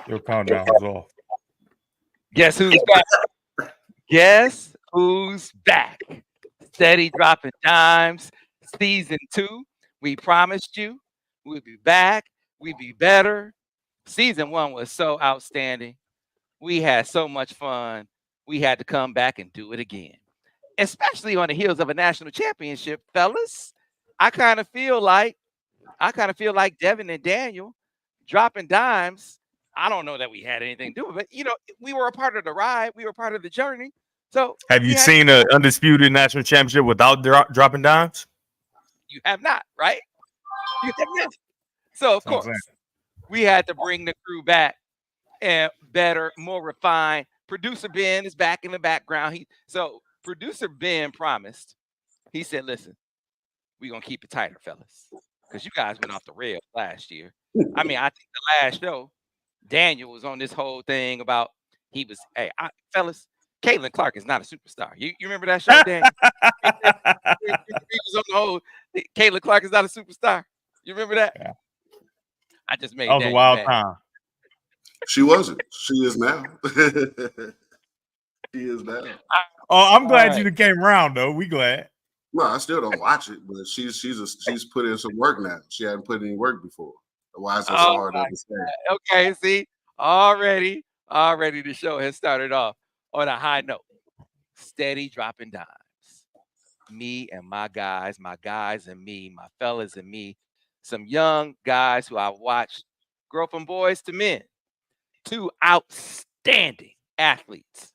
Your countdown is off. Guess who's back? Guess who's back? Steady dropping dimes. Season 2. We promised you we'd be back. We'd be better. Season 1 was so outstanding. We had so much fun. We had to come back and do it again, especially on the heels of a national championship, fellas. I kind of feel like Devin and Daniel dropping dimes. I don't know that we had anything to do with it, but we were a part of the ride. We were part of the journey. So have you seen an undisputed national championship without dropping dimes? You have not, right? You have not. So of course, we had to bring the crew back and better, more refined. Producer Ben is back in the background. So producer Ben promised. He said, "Listen, we're gonna keep it tighter, fellas, because you guys went off the rails last year. I mean, I think the last show, Daniel was on this whole thing about fellas, Caitlin Clark is not a superstar. You remember that show, Daniel? He was on the whole, Caitlin Clark is not a superstar. You remember that? Yeah. I just made that was a wild time. She wasn't. She is now. She is now. Oh, I'm glad you came around though. We glad. No, I still don't watch it, but she's put in some work now. She hadn't put in work before. Why is that so hard to understand? Okay, see, already the show has started off on a high note. Steady dropping dimes. Me and my guys and me, my fellas and me, some young guys who I watched grow from boys to men. 2 outstanding athletes,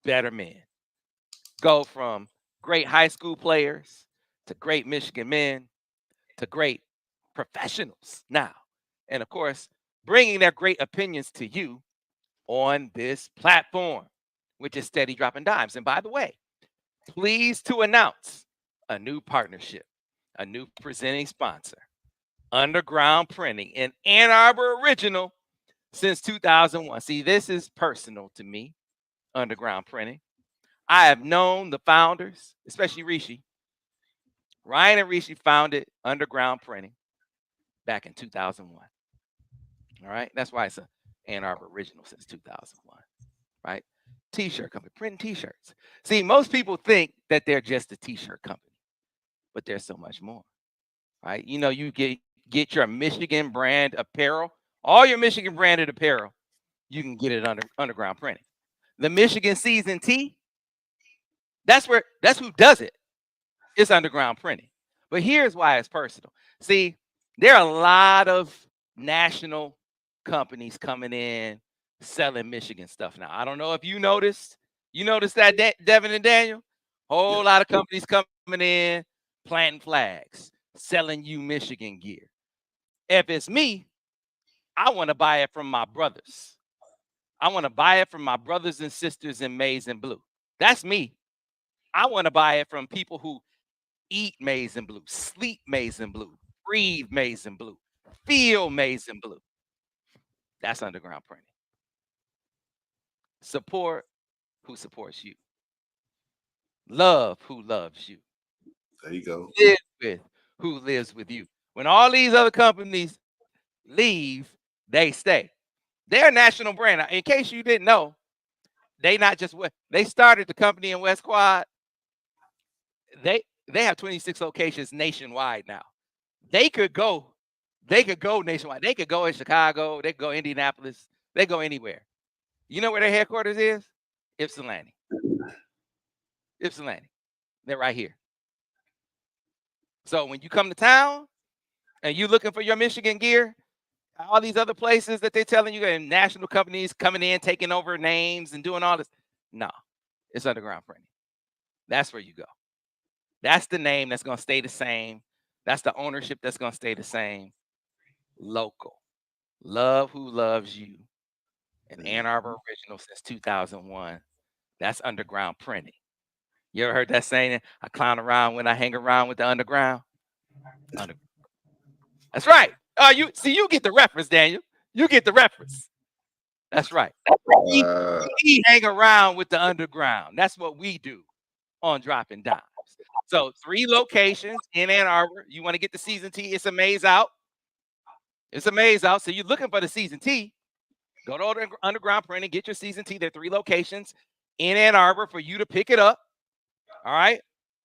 better men. Go from great high school players to great Michigan men to great professionals now. And of course, bringing their great opinions to you on this platform, which is Steady Dropping Dimes. And by the way, pleased to announce a new partnership, a new presenting sponsor, Underground Printing, an Ann Arbor original since 2001. See, this is personal to me, Underground Printing. I have known the founders, especially Rishi. Ryan and Rishi founded Underground Printing back in 2001. All right, that's why it's an Ann Arbor original since 2001, right? T-shirt company, printing T-shirts. See, most people think that they're just a T-shirt company, but there's so much more, right? You get your Michigan brand apparel, all your Michigan branded apparel, you can get it under Underground Printing. The Michigan season tee, that's who does it. It's Underground Printing. But here's why it's personal. See, there are a lot of national companies coming in selling Michigan stuff now. I don't know if you noticed. You noticed that, Devin and Daniel? Whole lot of companies coming in, planting flags, selling you Michigan gear. If it's me, I want to buy it from my brothers. I want to buy it from my brothers and sisters in maize and blue. That's me. I want to buy it from people who eat maize and blue, sleep maize and blue, breathe maize and blue, feel maize and blue. That's Underground Printing. Support who supports you. Love who loves you. There you go. Live with who lives with you. When all these other companies leave, they stay. They're a national brand. In case you didn't know, they started the company in West Quad. They have 26 locations nationwide now. They could go nationwide. They could go in Chicago. They could go Indianapolis. They go anywhere. You know where their headquarters is? Ypsilanti. They're right here. So when you come to town and you're looking for your Michigan gear, all these other places that they're telling you, and national companies coming in, taking over names and doing all this. No, it's Underground Printing. That's where you go. That's the name that's going to stay the same. That's the ownership that's going to stay the same. Local. Love who loves you. An Ann Arbor original since 2001. That's Underground Printing. You ever heard that saying? I clown around when I hang around with the underground. That's right. You get the reference, Daniel. You get the reference. That's right. We hang around with the underground. That's what we do on Droppin Dimes. So 3 locations in Ann Arbor. You want to get the season tee? It's a maze out. So you're looking for the season tee. Go to Underground Printing, get your season tee. There are 3 locations in Ann Arbor for you to pick it up. All right.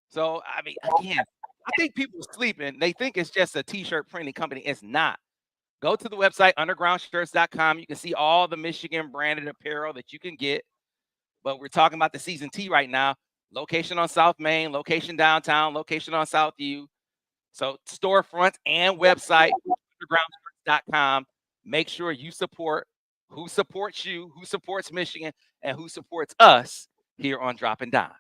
So, I mean, again, I think people are sleeping. They think it's just a t-shirt printing company. It's not. Go to the website, undergroundshirts.com. You can see all the Michigan branded apparel that you can get. But we're talking about the season tee right now. Location on South Main, location downtown, location on Southview. So storefront and website, undergroundshirts.com. Make sure you support who supports you, who supports Michigan, and who supports us here on Droppin Dimes.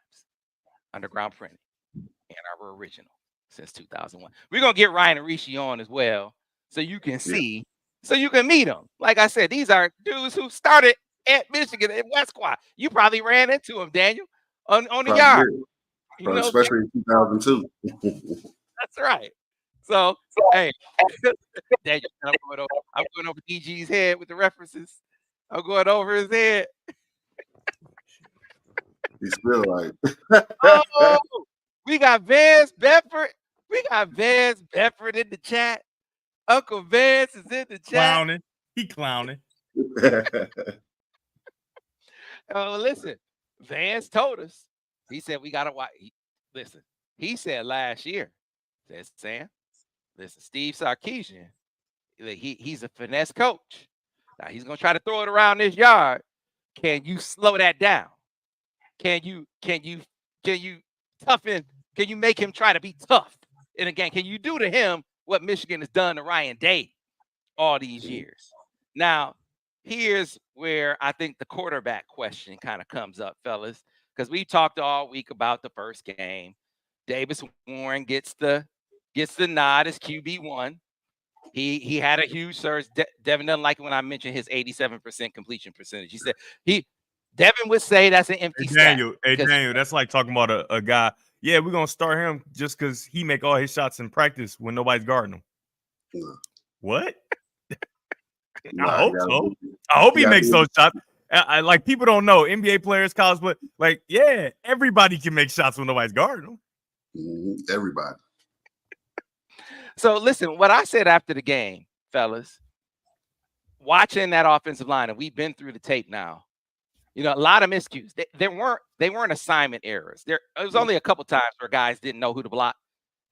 Underground Printing, Ann Arbor original since 2001. We're going to get Ryan and Rishi on as well so you can see, so you can meet them. Like I said, these are dudes who started at Michigan at Westquad. You probably ran into them, Daniel, on the yard. You know, especially in 2002. That's right. So hey, Daniel, I'm going over DG's head with the references. I'm going over his head. He's still like, oh, we got Vance Bedford. We got Vance Bedford in the chat. Uncle Vance is in the chat. Clowning. He clowning. Oh, listen, Vance told us. He said we gotta watch. Listen, he said last year. Said Sam, listen, Steve Sarkisian. He's a finesse coach. Now he's gonna try to throw it around this yard. Can you slow that down? Can you toughen? Can you make him try to be tough in a game? Can you do to him what Michigan has done to Ryan Day all these years? Now, here's where I think the quarterback question kind of comes up, fellas, because we talked all week about the first game. Davis Warren gets the nod as QB1. He had a huge surge. Devin doesn't like it when I mention his 87% completion percentage. He said Devin would say that's an empty stat. Daniel, that's like talking about a guy. Yeah, we're gonna start him just because he make all his shots in practice when nobody's guarding him. No. What? No, I hope so. I hope he makes those shots. I like people don't know NBA players, college, but like, yeah, everybody can make shots when nobody's guarding them. Everybody. So listen, what I said after the game, fellas, watching that offensive line, and we've been through the tape now. You know, a lot of miscues. They weren't assignment errors. There was only a couple times where guys didn't know who to block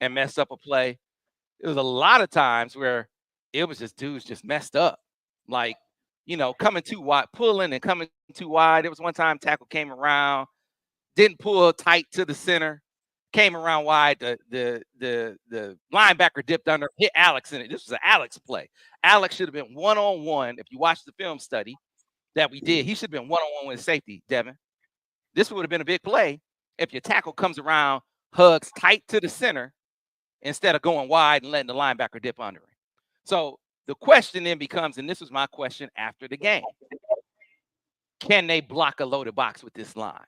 and messed up a play. There was a lot of times where it was just dudes just messed up. Like, you know, coming too wide, pulling and coming too wide. There was one time tackle came around, didn't pull tight to the center, came around wide. The linebacker dipped under, hit Alex in it. This was an Alex play. Alex should have been one-on-one. If you watch the film study that we did, he should have been one-on-one with safety, Devin. This would have been a big play if your tackle comes around, hugs tight to the center instead of going wide and letting the linebacker dip under him. So the question then becomes, and this was my question after the game, can they block a loaded box with this line?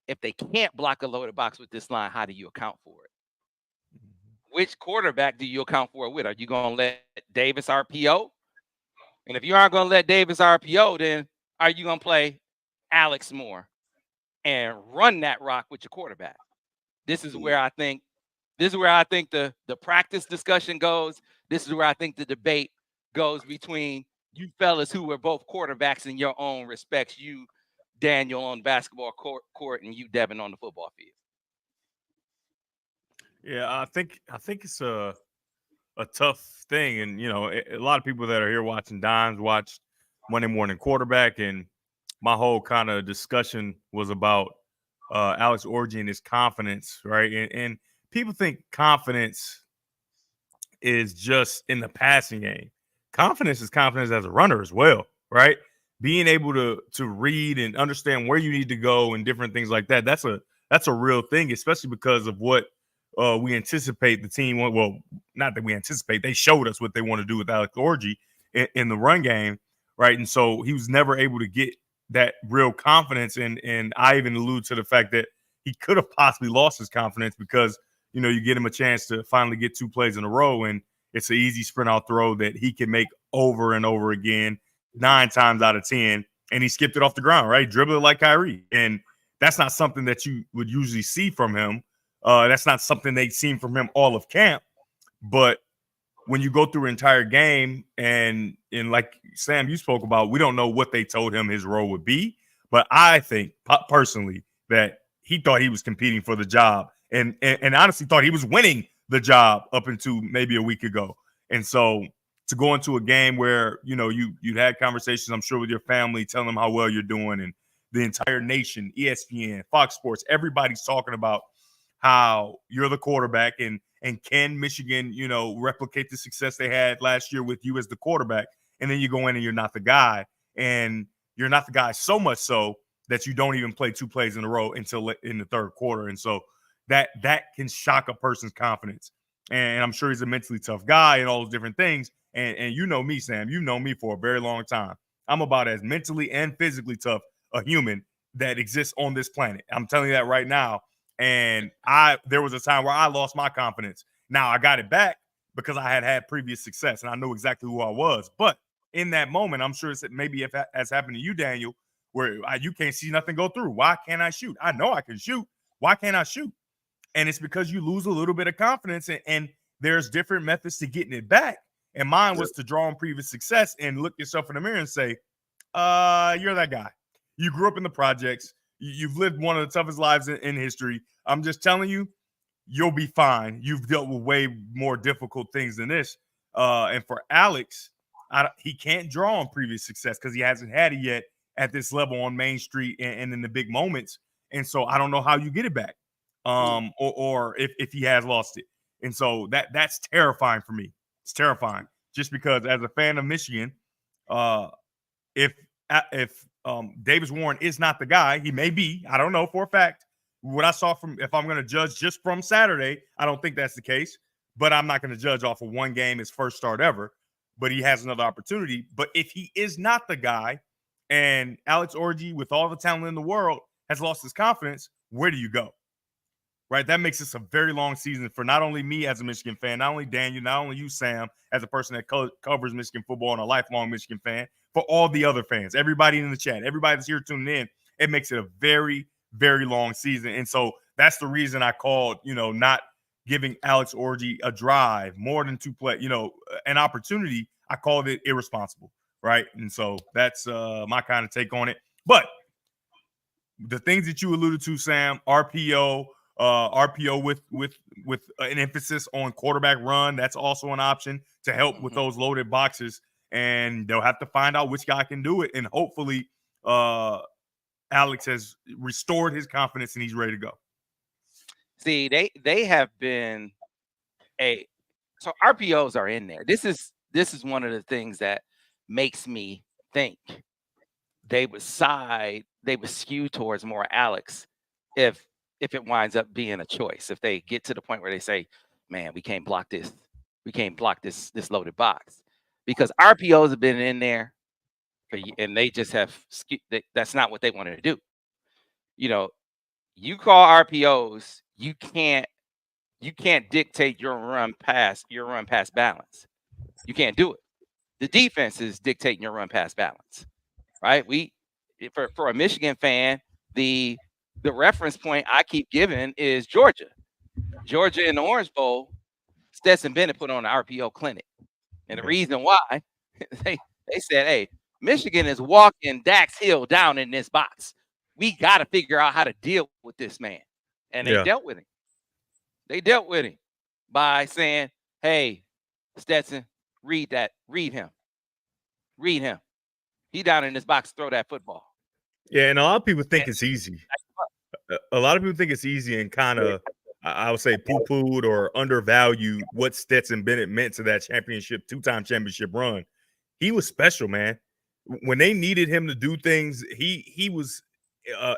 If they can't block a loaded box with this line, how do you account for it? Which quarterback do you account for it with? Are you going to let Davis RPO? And if you aren't going to let Davis RPO, then are you going to play Alex more and run that rock with your quarterback? This is where I think the practice discussion goes. This is where I think the debate goes between you fellas who were both quarterbacks in your own respects. You, Daniel, on the basketball court, and you, Devin, on the football field. Yeah, I think it's a tough thing, and you know, a lot of people that are here watching Dimes watched Monday Morning Quarterback, and my whole kind of discussion was about Alex Orji and his confidence, right? And people think confidence is just in the passing game. Confidence is confidence as a runner as well, right? Being able to read and understand where you need to go and different things like that. That's a real thing, especially because of what we anticipate the team. Well, not that we anticipate. They showed us what they want to do with Alex Orji in the run game, right? And so he was never able to get that real confidence. And I even allude to the fact that he could have possibly lost his confidence because, you know, you get him a chance to finally get 2 plays in a row, and it's an easy sprint out throw that he can make over and over again, 9 times out of 10, and he skipped it off the ground, right? Dribble it like Kyrie. And that's not something that you would usually see from him. That's not something they've seen from him all of camp. But when you go through an entire game and like Sam, you spoke about, we don't know what they told him his role would be, but I think personally that he thought he was competing for the job and honestly thought he was winning the job up until maybe a week ago. And so to go into a game where, you know, you'd had conversations, I'm sure, with your family, telling them how well you're doing, and the entire nation, ESPN, Fox Sports, everybody's talking about how you're the quarterback and can Michigan, you know, replicate the success they had last year with you as the quarterback? And then you go in and you're not the guy, and you're not the guy so much so that you don't even play 2 plays in a row until in the third quarter. And so that can shock a person's confidence. And I'm sure he's a mentally tough guy and all those different things. And you know me, Sam, you've known me for a very long time. I'm about as mentally and physically tough a human that exists on this planet. I'm telling you that right now. And there was a time where I lost my confidence. Now I got it back because I had previous success and I knew exactly who I was. But in that moment, I'm sure it's maybe if that has happened to you, Daniel, where you can't see nothing go through. Why can't I shoot? I know I can shoot. Why can't I shoot? And it's because you lose a little bit of confidence, and there's different methods to getting it back. And mine was to draw on previous success and look yourself in the mirror and say, you're that guy. You grew up in the projects. You've lived one of the toughest lives in history. I'm just telling you, you'll be fine. You've dealt with way more difficult things than this. And for Alex, he can't draw on previous success because he hasn't had it yet at this level on Main Street and in the big moments. And so I don't know how you get it back, or if he has lost it. And so that's terrifying for me. It's terrifying just because as a fan of Michigan, if Davis Warren is not the guy, he may be. I don't know for a fact. What I saw from, if I'm going to judge just from Saturday, I don't think that's the case. But I'm not going to judge off of one game, his first start ever. But he has another opportunity. But if he is not the guy, and Alex Orji, with all the talent in the world, has lost his confidence, where do you go? Right? That makes this a very long season for not only me as a Michigan fan, not only Daniel, not only you, Sam, as a person that covers Michigan football and a lifelong Michigan fan, for all the other fans, everybody in the chat, everybody that's here tuning in. It makes it a very, very long season. And so that's the reason I called, not giving Alex Orji a drive, more than 2 play, an opportunity. I called it irresponsible, right? And so that's my kind of take on it. But the things that you alluded to, Sam, RPO with an emphasis on quarterback run, that's also an option to help with those loaded boxes. And they'll have to find out which guy can do it. And hopefully Alex has restored his confidence and he's ready to go. See, they have been so RPOs are in there. This is one of the things that makes me think they would skew towards more Alex if it winds up being a choice. If they get to the point where they say, man, we can't block this loaded box. Because RPOs have been in there, and they just have that's not what they wanted to do. You call RPOs, you can't dictate your run pass balance. You can't do it. The defense is dictating your run pass balance, right? For a Michigan fan, the reference point I keep giving is Georgia in the Orange Bowl. Stetson Bennett put on an RPO clinic. And the reason why they said, hey, Michigan is walking Dax Hill down in this box. We got to figure out how to deal with this man. And they dealt with him. They dealt with him by saying, hey, Stetson, read him. He down in this box, throw that football. Yeah, and a lot of people think it's easy. A lot of people think it's easy and kind of, I would say, poo-pooed or undervalued what Stetson Bennett meant to that two-time championship run. He was special, man. When they needed him to do things, he was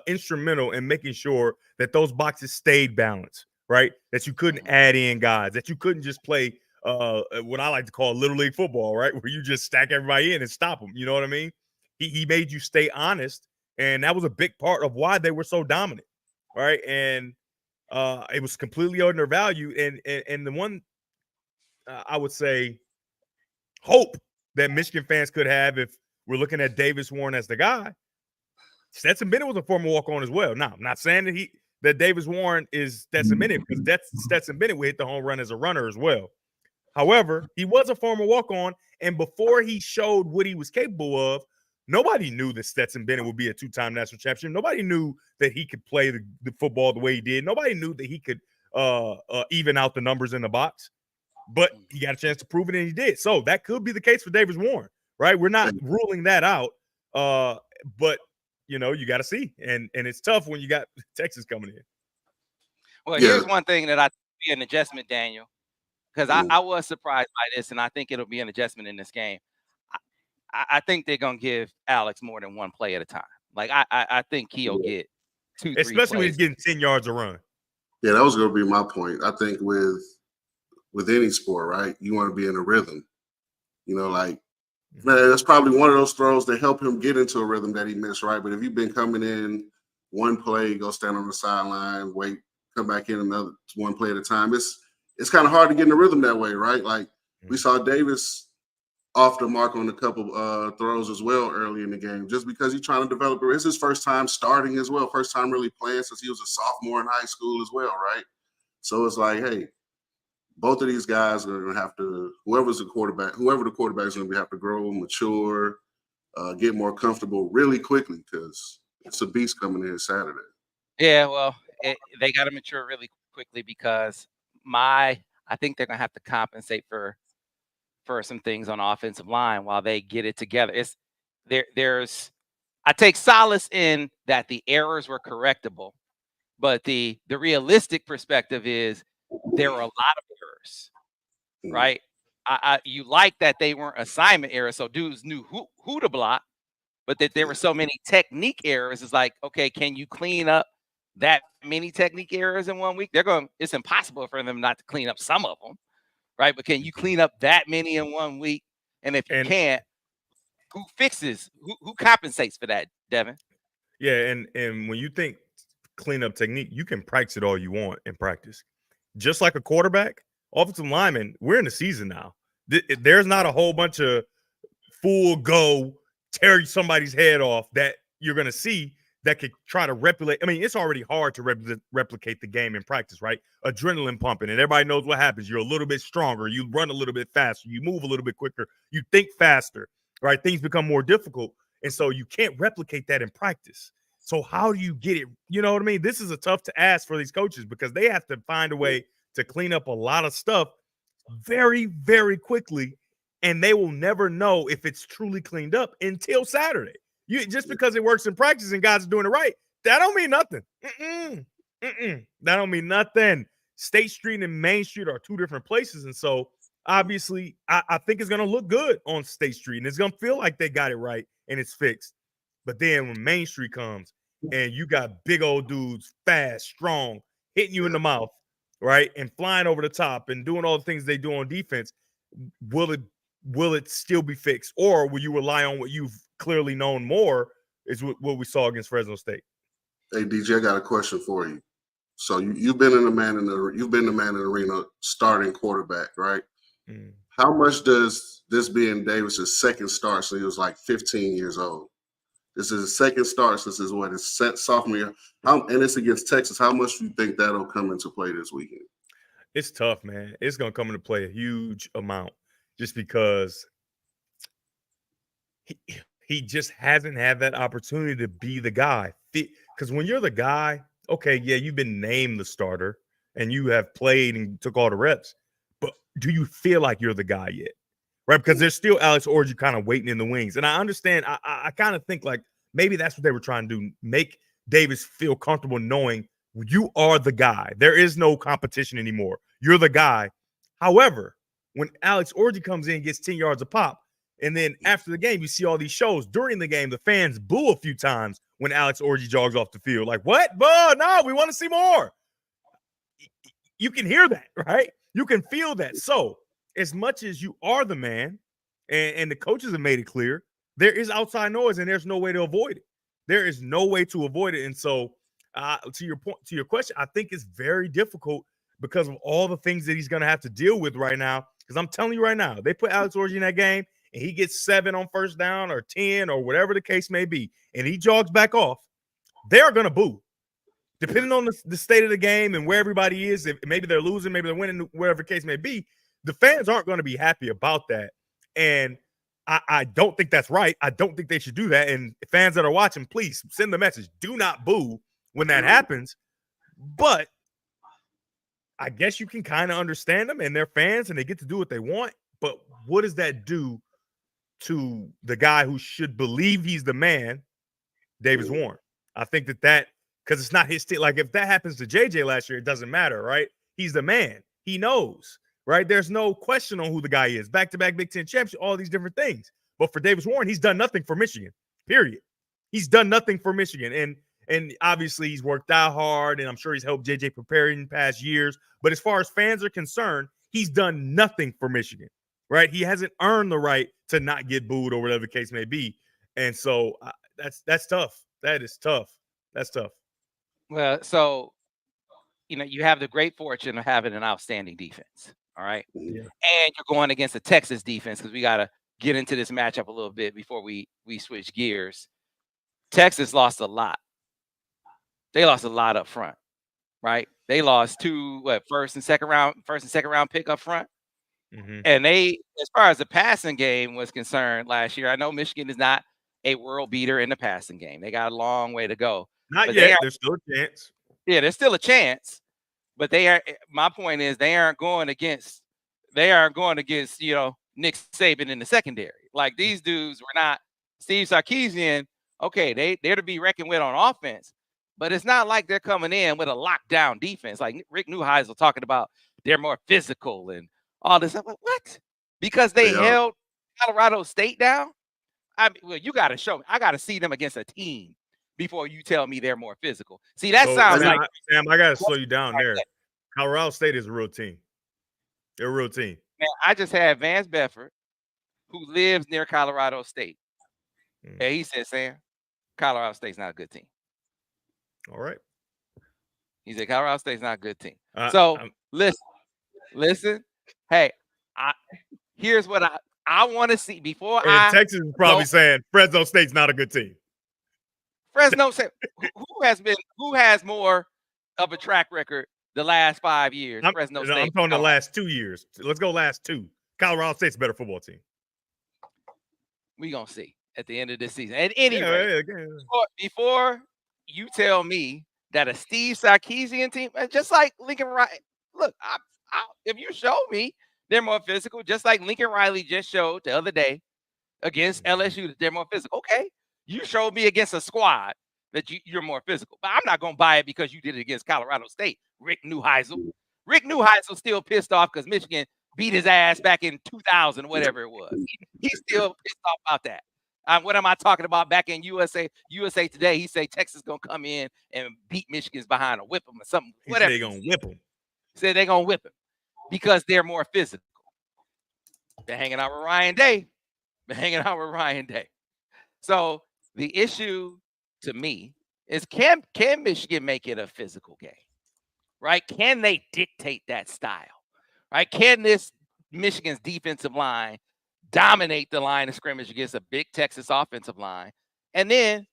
instrumental in making sure that those boxes stayed balanced, right? That you couldn't add in guys, that you couldn't just play what I like to call Little League football, right? Where you just stack everybody in and stop them. You know what I mean? He made you stay honest, and that was a big part of why they were so dominant, right? And it was completely undervalued. And the one I would say hope that Michigan fans could have if we're looking at Davis Warren as the guy, Stetson Bennett was a former walk-on as well. Now, I'm not saying that Davis Warren is Stetson Bennett, because Stetson Bennett would hit the home run as a runner as well. However, he was a former walk-on, and before he showed what he was capable of, nobody knew that Stetson Bennett would be a two-time national champion. Nobody knew that he could play the football the way he did. Nobody knew that he could even out the numbers in the box. But he got a chance to prove it, and he did. So that could be the case for Davis Warren, right? We're not ruling that out. But, you got to see. And it's tough when you got Texas coming in. Well, here's one thing that I think will be an adjustment, Daniel, because I was surprised by this, and I think it'll be an adjustment in this game. I think they're going to give Alex more than one play at a time. Like, I think he'll get 2-3 especially plays. when he's getting 10 yards a run. Yeah, that was going to be my point. I think with any sport, right, you want to be in a rhythm. Man, that's probably one of those throws that help him get into a rhythm that he missed, right? But if you've been coming in one play, go stand on the sideline, wait, come back in another one play at a time, it's kind of hard to get in a rhythm that way, right? Like we saw Davis off the mark on a couple throws as well early in the game, just because he's trying to develop. It's his first time starting as well, first time really playing since he was a sophomore in high school as well, right? So it's like, hey, both of these guys are going to have to, whoever the quarterback is going to have to grow, mature, get more comfortable really quickly, because it's a beast coming in Saturday. Yeah, well, they got to mature really quickly, because I think they're going to have to compensate for some things on the offensive line while they get it together. I take solace in that the errors were correctable, but the realistic perspective is there were a lot of errors, right? You like that they weren't assignment errors, so dudes knew who to block, but that there were so many technique errors. It's like, okay, can you clean up that many technique errors in 1 week? It's impossible for them not to clean up some of them, right? But can you clean up that many in 1 week? And if you can't, who fixes? Who compensates for that, Devin? Yeah, and when you think cleanup technique, you can practice it all you want in practice. Just like a quarterback, offensive lineman, we're in the season now. There's not a whole bunch of full go tear somebody's head off that you're going to see that could try to replicate. I mean, it's already hard to replicate the game in practice, right? Adrenaline pumping, and everybody knows what happens. You're a little bit stronger. You run a little bit faster. You move a little bit quicker. You think faster, right? Things become more difficult, and so you can't replicate that in practice. So how do you get it? You know what I mean? This is a tough to ask for these coaches, because they have to find a way to clean up a lot of stuff very, very quickly, and they will never know if it's truly cleaned up until Saturday. Just because it works in practice and guys are doing it right, that don't mean nothing. That don't mean nothing. State Street and Main Street are two different places, and so obviously I think it's going to look good on State Street, and it's going to feel like they got it right and it's fixed. But then when Main Street comes and you got big old dudes, fast, strong, hitting you in the mouth, right, and flying over the top and doing all the things they do on defense, will it still be fixed, or will you rely on what you've clearly known more is what we saw against Fresno State? Hey, DJ, I got a question for you. So you've been the man in the arena starting quarterback, right? Mm. How much does this being Davis's second start? So he was like 15 years old. This is his second start since his sophomore year. And it's against Texas. How much do you think that'll come into play this weekend? It's tough, man. It's going to come into play a huge amount, just because he just hasn't had that opportunity to be the guy. Because when you're the guy, okay, yeah, you've been named the starter and you have played and took all the reps, but do you feel like you're the guy yet? Right? Because there's still Alex Orji kind of waiting in the wings. And I understand, I kind of think like maybe that's what they were trying to do, make Davis feel comfortable knowing you are the guy. There is no competition anymore. You're the guy. However, when Alex Orji comes in, gets 10 yards a pop, and then after the game, you see all these shows. During the game, the fans boo a few times when Alex Orji jogs off the field. Like, what? No, we want to see more. You can hear that, right? You can feel that. So as much as you are the man, and the coaches have made it clear, there is outside noise, and there's no way to avoid it. There is no way to avoid it. And so to your point, to your question, I think it's very difficult because of all the things that he's going to have to deal with right now. Because I'm telling you right now, they put Alex Orji in that game, and he gets 7 on first down or 10 or whatever the case may be, and he jogs back off, they're going to boo. Depending on the state of the game and where everybody is, if maybe they're losing, maybe they're winning, whatever the case may be, the fans aren't going to be happy about that. And I don't think that's right. I don't think they should do that. And fans that are watching, please send the message. Do not boo when that happens. But I guess you can kind of understand them, and they're fans and they get to do what they want. But what does that do to the guy who should believe he's the man, Davis Warren? I think that because it's not his team. Like if that happens to JJ last year, it doesn't matter, right? He's the man. He knows, right? There's no question on who the guy is. Back-to-back Big Ten championship, all these different things. But for Davis Warren, he's done nothing for Michigan, period. He's done nothing for Michigan. And obviously he's worked out hard, and I'm sure he's helped JJ prepare in past years. But as far as fans are concerned, he's done nothing for Michigan, right? He hasn't earned the right to not get booed or whatever the case may be. And so that's tough. That is tough. That's tough. Well, so, you have the great fortune of having an outstanding defense. All right. Yeah. And you're going against a Texas defense, because we got to get into this matchup a little bit before we switch gears. Texas lost a lot. They lost a lot up front, right? They lost two, first and second round pick up front. Mm-hmm. And they, as far as the passing game was concerned last year, I know Michigan is not a world beater in the passing game. They got a long way to go. Not yet. There's still a chance. Yeah, there's still a chance. But my point is they aren't going against, Nick Saban in the secondary. Like these dudes were not Steve Sarkisian. Okay, they're to be reckoned with on offense. But it's not like they're coming in with a lockdown defense. Like Rick Neuheisel talking about they're more physical and all this. I'm like, what? Because they held Colorado State down? You got to show me. I got to see them against a team before you tell me they're more physical. See, that sounds like Sam, I got to slow you down there. Colorado State is a real team. They're a real team. Man, I just had Vance Bedford, who lives near Colorado State. And he said, Sam, Colorado State's not a good team. All right. He said, Colorado State's not a good team. Listen. Hey, here's what I want to see before Texas is probably saying Fresno State's not a good team. Fresno State, who has more of a track record the last 5 years? Fresno State. I'm talking the last 2 years. Let's go last two. Colorado State's a better football team. We're going to see at the end of this season. At any rate, before you tell me that a Steve Sarkisian team, just like Lincoln Riley, look, if you show me they're more physical, just like Lincoln Riley just showed the other day against LSU that they're more physical. Okay, you showed me against a squad that you're more physical. But I'm not going to buy it because you did it against Colorado State, Rick Neuheisel. Rick Neuheisel's still pissed off because Michigan beat his ass back in 2000, whatever it was. He's still pissed off about that. What am I talking about? Back in USA Today, he say Texas going to come in and beat Michigan's behind or whip them or something. Whatever. They're going to whip them. He said they're going to whip him because they're more physical. They're hanging out with Ryan Day. So the issue to me is can Michigan make it a physical game? Right? Can they dictate that style? Right? Can this Michigan's defensive line dominate the line of scrimmage against a big Texas offensive line? And then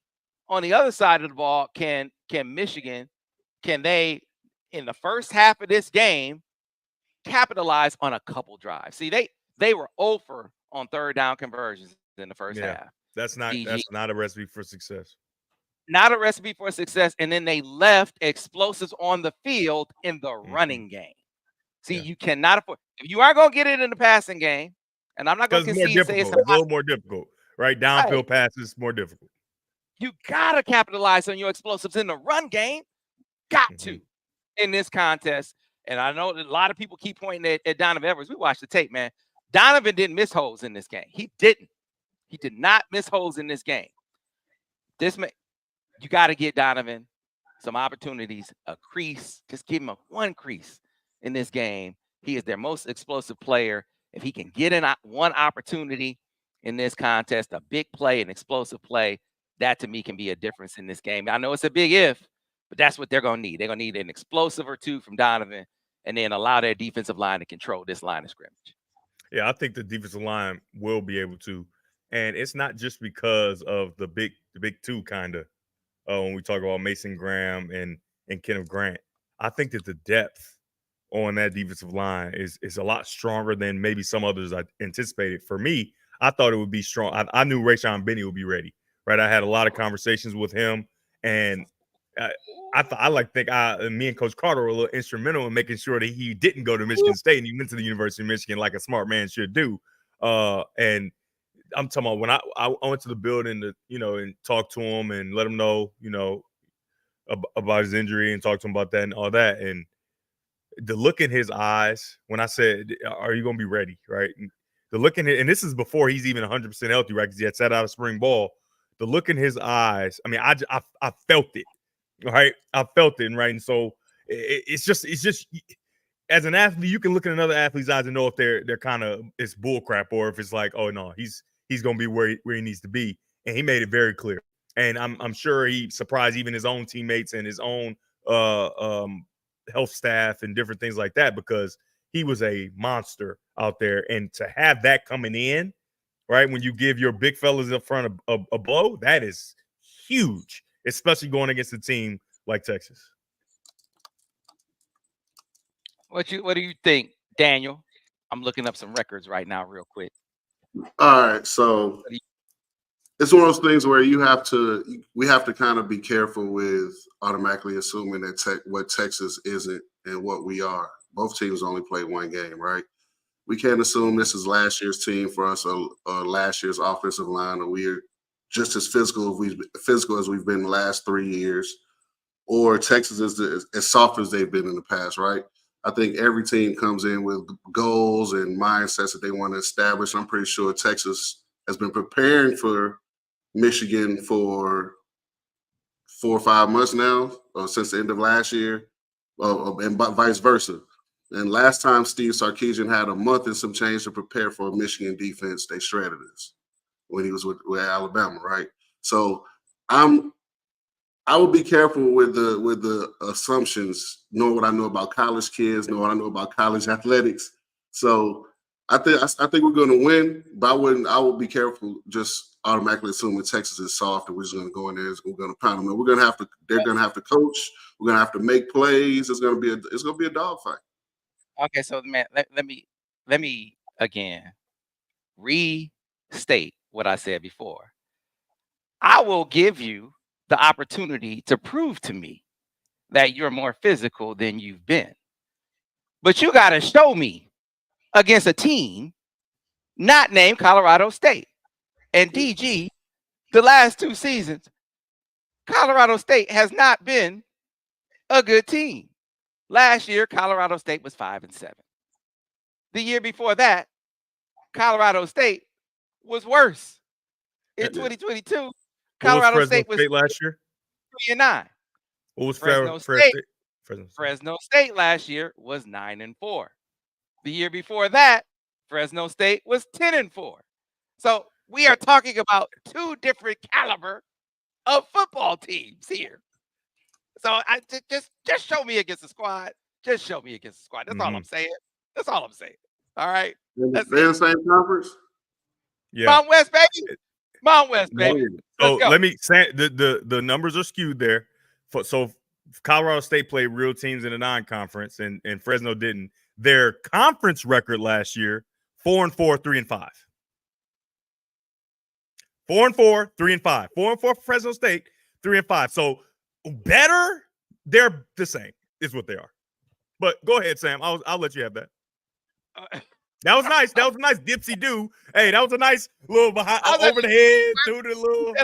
on the other side of the ball, can they in the first half of this game capitalize on a couple drives? See, they were 0 on third down conversions in the first half. That's not a recipe for success. Not a recipe for success. And then they left explosives on the field in the running game. See, you cannot afford. If you aren't going to get it in the passing game, and I'm not going to concede, say it's a little more difficult, right? Downfield passes more difficult. You got to capitalize on your explosives in the run game. Got to in this contest. And I know that a lot of people keep pointing at Donovan Edwards. We watched the tape, man. Donovan didn't miss holes in this game. He didn't. He did not miss holes in this game. You got to get Donovan some opportunities, a crease. Just give him one crease in this game. He is their most explosive player. If he can get in one opportunity in this contest, a big play, an explosive play, that to me can be a difference in this game. I know it's a big if, but that's what they're going to need. They're going to need an explosive or two from Donovan and then allow their defensive line to control this line of scrimmage. Yeah, I think the defensive line will be able to. And it's not just because of the big two kind of when we talk about Mason Graham and Kenneth Grant. I think that the depth on that defensive line is a lot stronger than maybe some others I anticipated. For me, I thought it would be strong. I knew Rayshawn Benny would be ready, right? I had a lot of conversations with him, and me and Coach Carter were a little instrumental in making sure that he didn't go to Michigan State and he went to the University of Michigan like a smart man should do. And I'm talking about when I went to the building to, and talk to him and let him know, about his injury and talk to him about that and all that. And the look in his eyes when I said, "Are you going to be ready?" Right? And the look in it, and this is before he's even 100% healthy, right? Because he had sat out of spring ball. The look in his eyes. I mean, I felt it, right? I felt it, right? And so it's just as an athlete, you can look at another athlete's eyes and know if they're kind of it's bullcrap or if it's like, oh no, he's going to be where he needs to be, and he made it very clear. And I'm sure he surprised even his own teammates and his own health staff and different things like that, because he was a monster out there. And to have that coming in, right, when you give your big fellas up front a blow, that is huge, especially going against a team like Texas. What do you think, Daniel? I'm looking up some records right now real quick. All right, so it's one of those things where we have to kind of be careful with automatically assuming that what Texas isn't and what we are. Both teams only play one game, right? We can't assume this is last year's team for us or last year's offensive line, or we're just as physical as we've been the last 3 years, or Texas is as soft as they've been in the past, right? I think every team comes in with goals and mindsets that they want to establish. I'm pretty sure Texas has been preparing for Michigan for 4 or 5 months now, or since the end of last year, and vice versa. And last time Steve Sarkisian had a month and some change to prepare for a Michigan defense, they shredded us when he was with Alabama, right? So I would be careful with the assumptions, knowing what I know about college kids, knowing what I know about college athletics. So I think we're going to win, but I would be careful just automatically assuming Texas is soft and we're just going to go in there and we're going to pound them. They're going to have to coach. We're going to have to make plays. It's going to be a dogfight. Okay, so man, let me again restate what I said before. I will give you the opportunity to prove to me that you're more physical than you've been, but you got to show me against a team not named Colorado State. And DG, the last 2 seasons, Colorado State has not been a good team. Last year, Colorado State was 5-7. The year before that, Colorado State was worse. In 2022, Colorado State was last year 3-9. What was Fresno State? Fresno State last year was 9-4. The year before that, Fresno State was 10-4. So we are talking about 2 different caliber of football teams here. So I just show me against the squad. Just show me against the squad. That's all I'm saying. That's all I'm saying. All right. They're in the same conference? Yeah. Mount West, baby. Mount West, baby. So let me say the numbers are skewed there. So Colorado State played real teams in the non-conference, and Fresno didn't. Their conference record last year, 4-4, 3-5. 4-4, 3-5. 4-4 for Fresno State, 3-5. So better, they're the same, is what they are. But go ahead, Sam. I'll let you have that. That was nice. That was a nice dipsy do. Hey, that was a nice little behind over the head, through the little.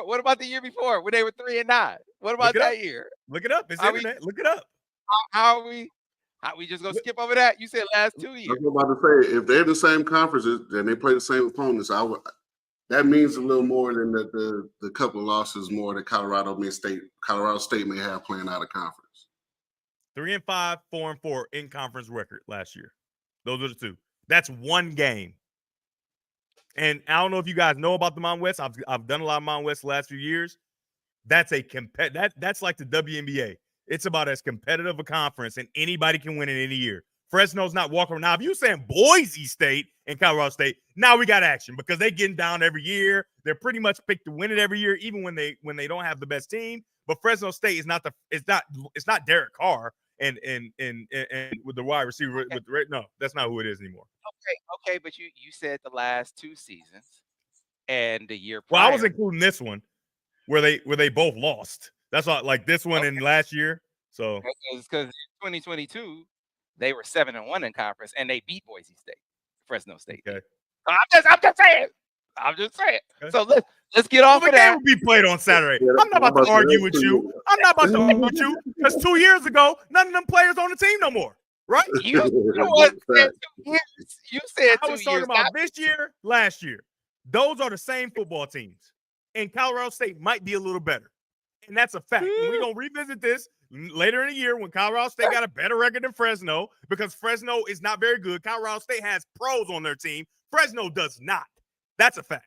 What about the year before when they were 3-9? What about that year? Look it up. It's internet. Look it up. How are we just gonna skip over that? You said last 2 years. I was about to say, if they're in the same conferences and they play the same opponents, that means a little more than the couple of losses more that Colorado State may have playing out of conference. 3-5, 4-4 in conference record last year. Those are the 2. That's 1 game. And I don't know if you guys know about the Mountain West. I've done a lot of Mountain West the last few years. That's that's like the WNBA. It's about as competitive a conference, and anybody can win in any year. Fresno's not walking around. Now, if you're saying Boise State and Colorado State, now we got action because they're getting down every year. They're pretty much picked to win it every year, even when they don't have the best team. But Fresno State is not Derek Carr. and with the wide receiver with no, that's not who it is anymore. Okay, but you said the last 2 seasons and the year Well, prior. I was including this one where they both lost. That's all, like this one and last year. So because in 2022 they were 7-1 in conference and they beat Boise State, Fresno State. okay. I'm just saying. Okay. So let's get off the of game that. will be played on Saturday. I'm not about to argue with you. I'm not about to argue with you because 2 years ago, none of them players on the team no more. Right? You said 2 years. You said 2 years. I was talking about this year, last year. Those are the same football teams. And Colorado State might be a little better. And that's a fact. And we're going to revisit this later in the year when Colorado State got a better record than Fresno because Fresno is not very good. Colorado State has pros on their team. Fresno does not. That's a fact.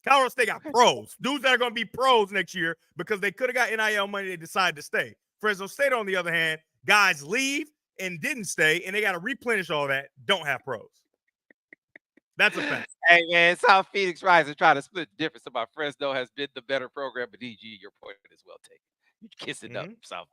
Colorado State got pros. Dudes that are going to be pros next year because they could have got NIL money. They decided to stay. Fresno State, on the other hand, guys leave and didn't stay, and they got to replenish all that. Don't have pros. That's a fact. Hey, man, South Phoenix Rising trying to split the difference about Fresno has been the better program, but DG, your point is well taken. You kiss it up, South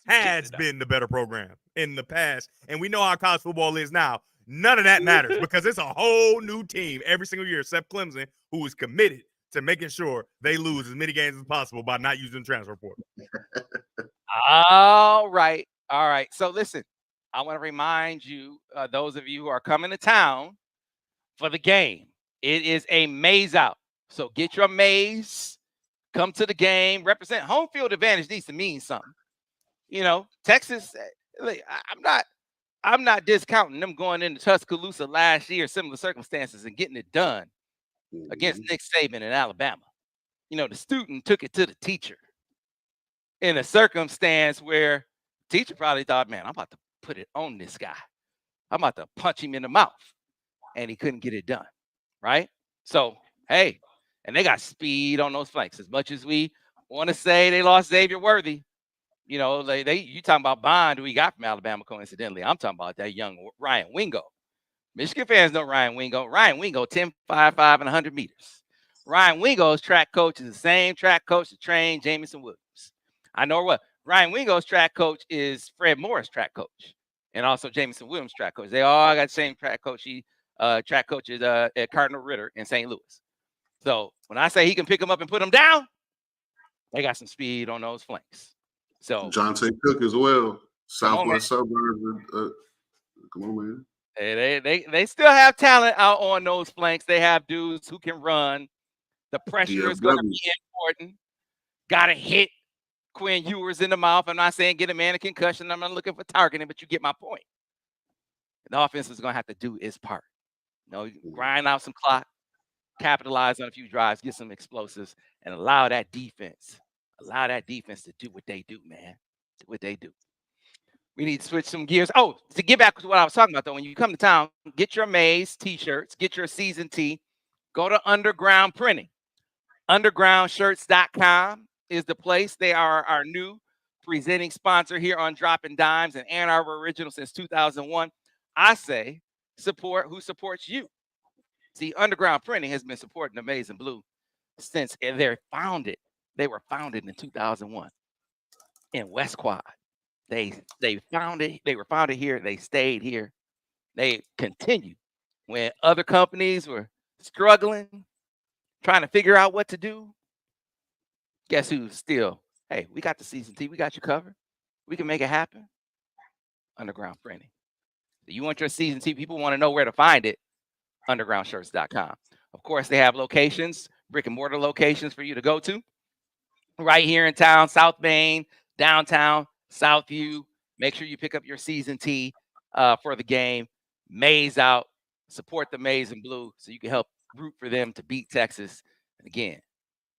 Phoenix. Has been the better program in the past, and we know how college football is now. None of that matters because it's a whole new team every single year, except Clemson, who is committed to making sure they lose as many games as possible by not using the transfer portal. All right. So listen, I want to remind you, those of you who are coming to town for the game, it is a maze out. So get your maze, come to the game, represent. Home field advantage needs to mean something. You know, Texas, I'm not discounting them going into Tuscaloosa last year, similar circumstances, and getting it done against Nick Saban in Alabama. You know, the student took it to the teacher in a circumstance where the teacher probably thought, man, I'm about to put it on this guy. I'm about to punch him in the mouth. And he couldn't get it done, right? So, hey, and they got speed on those flanks. As much as we want to say they lost Xavier Worthy, you know, you talking about Bond, who we got from Alabama, coincidentally. I'm talking about that young Ryan Wingo. Michigan fans know Ryan Wingo. Ryan Wingo, 10, 5, 5, and 100 meters. Ryan Wingo's track coach is the same track coach that trained Jamison Williams. I know what. Ryan Wingo's track coach is Fred Morris' track coach, and also Jamison Williams' track coach. They all got the same track coach. Track coaches at Cardinal Ritter in St. Louis. So when I say he can pick them up and put them down, they got some speed on those flanks. So Jonte Cook as well, Southwest suburbs. Come on, man. They still have talent out on those flanks. They have dudes who can run. The pressure is going to be important. Got to hit Quinn Ewers in the mouth. I'm not saying get a man a concussion. I'm not looking for targeting, but you get my point. The offense is going to have to do its part. You know, grind out some clock, capitalize on a few drives, get some explosives, and allow that defense to do what they do, man. Do what they do. We need to switch some gears. Oh, to get back to what I was talking about, though, when you come to town, get your Maze t-shirts, get your season tee, go to Underground Printing. Undergroundshirts.com is the place. They are our new presenting sponsor here on Droppin Dimes, and Ann Arbor original since 2001. I say support who supports you. See, Underground Printing has been supporting Amazing Blue since they're founded. They were founded in 2001 in West Quad. They were founded here. They stayed here. They continued when other companies were struggling, trying to figure out what to do. Guess who's still, hey, we got the season tee. We got you covered. We can make it happen. Underground Printing. You want your season tee? People want to know where to find it. Undergroundshirts.com. Of course, they have locations, brick and mortar locations for you to go to. Right here in town, South Main, downtown, Southview. Make sure you pick up your season tee for the game. Maze out. Support the Maize and Blue so you can help root for them to beat Texas. And again,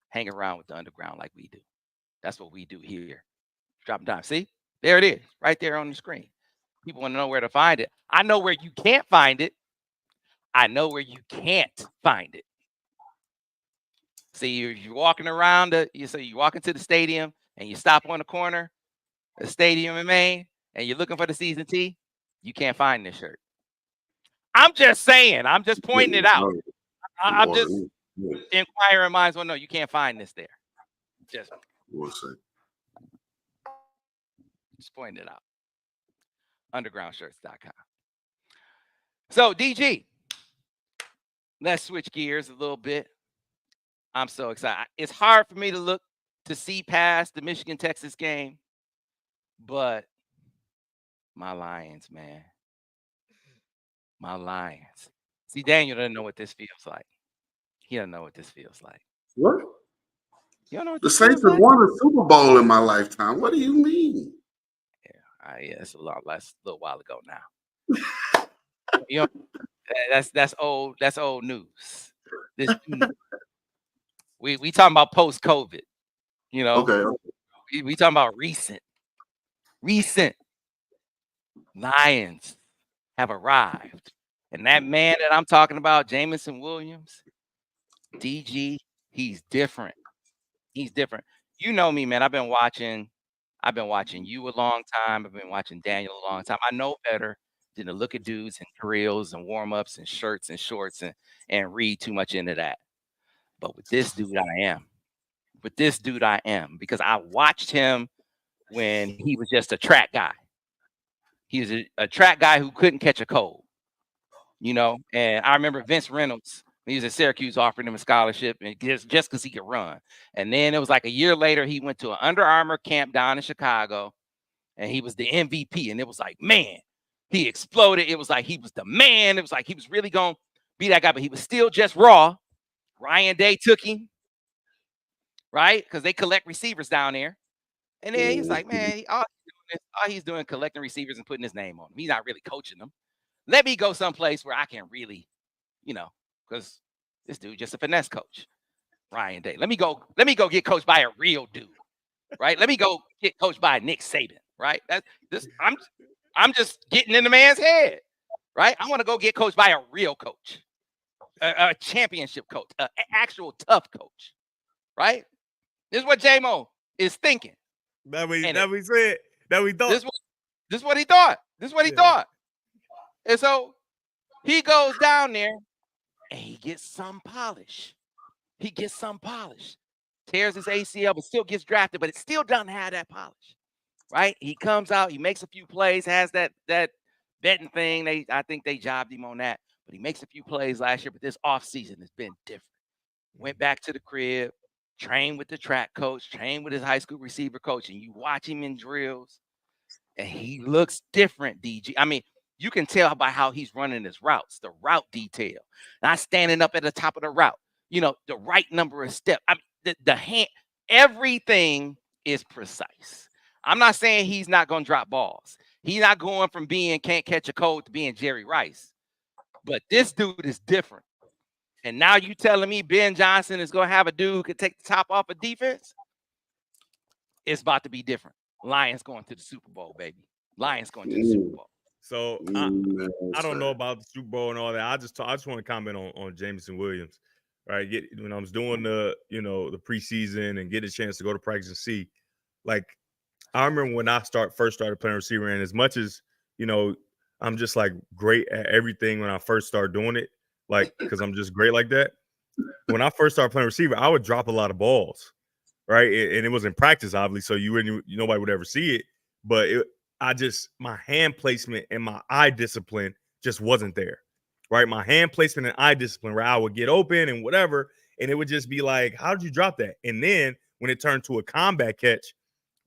hang around with the Underground like we do. That's what we do here. Droppin Dimes. See? There it is. Right there on the screen. People want to know where to find it. I know where you can't find it. I know where you can't find it. See, you're walking around, you walk into the stadium and you stop on the corner, the stadium in Maine, and you're looking for the season tee. You can't find this shirt. I'm just saying. I'm just pointing it out. I'm just inquiring minds. Well, no, you can't find this there. Just Just pointing it out. Undergroundshirts.com. So, DG, let's switch gears a little bit. I'm so excited. It's hard for me to see past the Michigan-Texas game, but my Lions, man. My Lions. See, Daniel doesn't know what this feels like. He doesn't know what this feels like. What? You don't know what The this Saints feels have like? won a Super Bowl in my lifetime. What do you mean? Yeah, it's a little while ago now. You know, that's old news. This we talking about post-COVID, you know. Okay. We talking about recent. Lions have arrived. And that man that I'm talking about, Jameson Williams, DG, he's different. He's different. You know me, man. I've been watching you a long time. I've been watching Daniel a long time. I know better than to look at dudes and drills and warm-ups and shirts and shorts and read too much into that. But with this dude, I am. Because I watched him when he was just a track guy. He was a track guy who couldn't catch a cold, you know. And I remember Vince Reynolds, he was at Syracuse, offering him a scholarship and just because he could run. And then it was like a year later, he went to an Under Armour camp down in Chicago, and he was the MVP. And it was like, man, he exploded. It was like he was the man. It was like he was really going to be that guy, but he was still just raw. Ryan Day took him, right? Because they collect receivers down there. And then he's like, man, all he's doing collecting receivers and putting his name on them. He's not really coaching them. Let me go someplace where I can really, you know, because this dude just a finesse coach, Ryan Day. Let me go get coached by a real dude, right? Let me go get coached by Nick Saban, right? I'm just getting in the man's head, right? I want to go get coached by a real coach, a championship coach, an actual tough coach, right? This is what J-Mo is thinking. That we said. That we thought. This is what he thought. This is what he thought. And so he goes down there and he gets some polish. Tears his ACL, but still gets drafted, but it still doesn't have that polish. Right? He comes out, he makes a few plays, has that betting thing. I think they jobbed him on that, but he makes a few plays last year. But this offseason has been different. Went back to the crib, trained with the track coach, trained with his high school receiver coach, and you watch him in drills, and he looks different, DG. I mean, you can tell by how he's running his routes, the route detail, not standing up at the top of the route, you know, the right number of steps. I mean, the hand, everything is precise. I'm not saying he's not going to drop balls. He's not going from being can't catch a cold to being Jerry Rice. But this dude is different. And now you telling me Ben Johnson is going to have a dude who could take the top off of defense? It's about to be different. Lions going to the Super Bowl, baby. Lions going to the Super Bowl. So I don't know about the Super Bowl and all that. I just want to comment on Jameson Williams, right? When I was doing the preseason and get a chance to go to practice and see, like, I remember when I first started playing receiver, and as much as, you know, I'm just like great at everything when I first started doing it, like, because I'm just great like that. When I first started playing receiver, I would drop a lot of balls, right? And it was in practice, obviously, so nobody would ever see it. But my hand placement and my eye discipline just wasn't there, right? My hand placement and eye discipline, where I would get open and whatever, and it would just be like, how did you drop that? And then when it turned to a combat catch,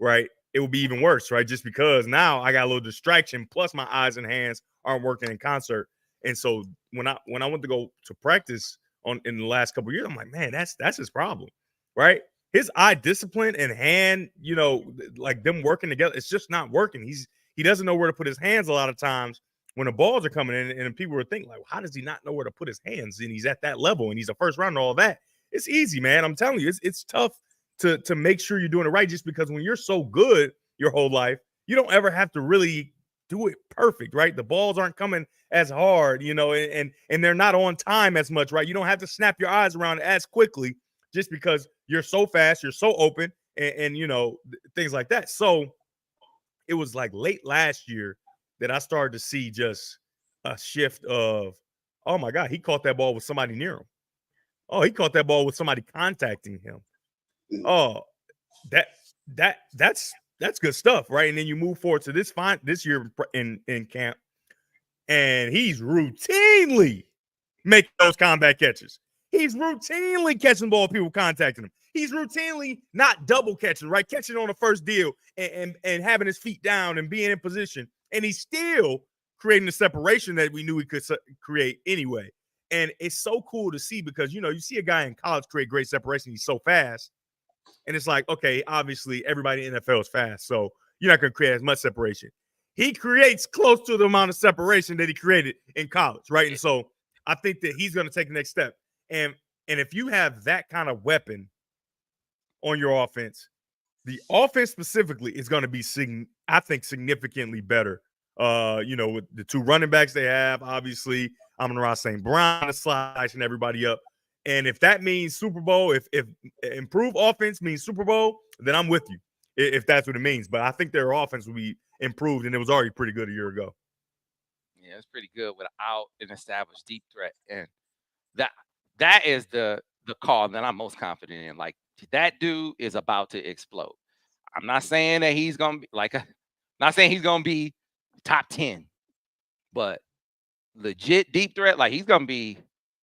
right, it would be even worse, right? Just because now I got a little distraction, plus my eyes and hands aren't working in concert. And so when I went to go to practice in the last couple of years, I'm like, man, that's his problem, right? His eye discipline and hand, you know, like them working together, it's just not working. He doesn't know where to put his hands a lot of times when the balls are coming in, and people are thinking, like, how does he not know where to put his hands? And he's at that level, and he's a first rounder, all that. It's easy, man. I'm telling you, it's tough to make sure you're doing it right, just because when you're so good your whole life, you don't ever have to really do it perfect, right? The balls aren't coming as hard, you know, and they're not on time as much, right? You don't have to snap your eyes around as quickly just because you're so fast, you're so open, and you know, things like that. So it was like late last year that I started to see just a shift of, oh my God, he caught that ball with somebody near him. Oh, he caught that ball with somebody contacting him. Oh, that's That's good stuff, right? And then you move forward to this year in camp, and he's routinely making those combat catches. He's routinely catching the ball, people contacting him. He's routinely not double catching, right? Catching on the first deal and having his feet down and being in position. And he's still creating the separation that we knew he could create anyway. And it's so cool to see because, you see a guy in college create great separation. He's so fast. And it's like, okay, obviously everybody in the NFL is fast. So you're not going to create as much separation. He creates close to the amount of separation that he created in college, right? And so I think that he's going to take the next step. And if you have that kind of weapon on your offense, the offense specifically is going to be, I think, significantly better. With the two running backs they have, obviously, Amon-Ra St. Brown is slashing everybody up. And if that means Super Bowl, if improved offense means Super Bowl, then I'm with you, if that's what it means. But I think their offense will be improved, and it was already pretty good a year ago. Yeah, it's pretty good without an established deep threat. And that is the call that I'm most confident in. Like, that dude is about to explode. I'm not saying that he's going to be not saying he's going to be top 10, but legit deep threat, like he's going to be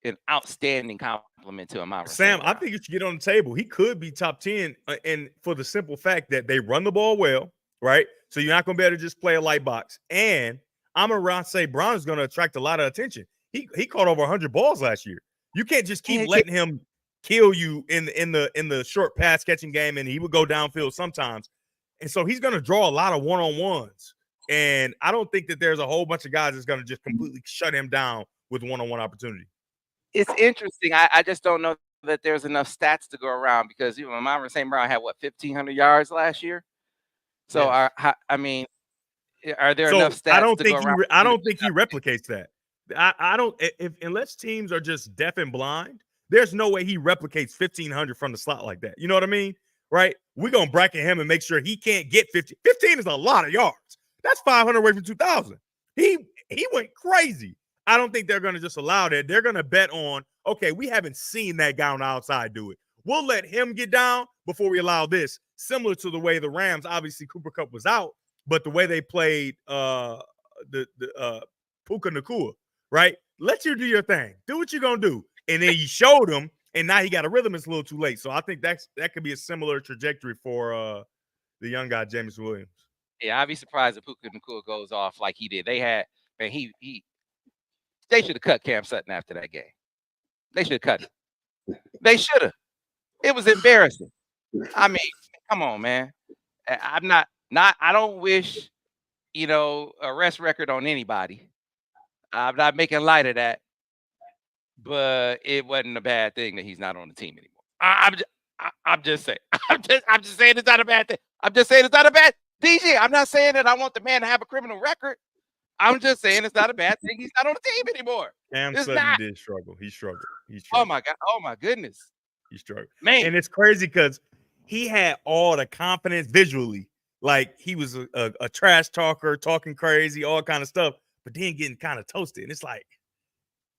an outstanding compliment to him. Sam, I think you should get on the table. He could be top 10, and for the simple fact that they run the ball well, right? So you're not going to be able to just play a light box. And Amon-Ra St. Brown is going to attract a lot of attention. He caught over 100 balls last year. You can't just keep letting him kill you in the short pass catching game, and he would go downfield sometimes. And so he's going to draw a lot of one-on-ones. And I don't think that there's a whole bunch of guys that's going to just completely shut him down with one-on-one opportunity. It's interesting. I just don't know that there's enough stats to go around because Amon-Ra St. Brown had 1,500 yards last year. So yes. are there enough stats? I don't think he replicates that. I don't. Unless teams are just deaf and blind, there's no way he replicates 1,500 from the slot like that. You know what I mean? Right? We're gonna bracket him and make sure he can't get 50. 15 is a lot of yards. That's 500 away from 2,000. He went crazy. I don't think they're going to just allow that. They're going to bet on, okay, we haven't seen that guy on the outside do it. We'll let him get down before we allow this. Similar to the way the Rams, obviously Cooper Kupp was out, but the way they played the Puka Nacua, right? Let you do your thing. Do what you're going to do. And then you showed him, and now he got a rhythm. It's a little too late. So I think that could be a similar trajectory for the young guy, James Williams. Yeah, I'd be surprised if Puka Nacua goes off like he did. They should have cut Cam Sutton after that game. They should have cut him. They should have. It was embarrassing. I mean, come on, man. I don't wish, arrest record on anybody. I'm not making light of that. But it wasn't a bad thing that he's not on the team anymore. I'm just saying. I'm just saying it's not a bad thing. I'm just saying it's not a bad DJ. I'm not saying that I want the man to have a criminal record. I'm just saying it's not a bad thing. He's not on the team anymore. Cam Sutton did struggle. He struggled. Oh my God. Oh my goodness. He struggled. Man. And it's crazy because he had all the confidence visually. Like he was a trash talker, talking crazy, all kind of stuff, but then getting kind of toasted. And it's like,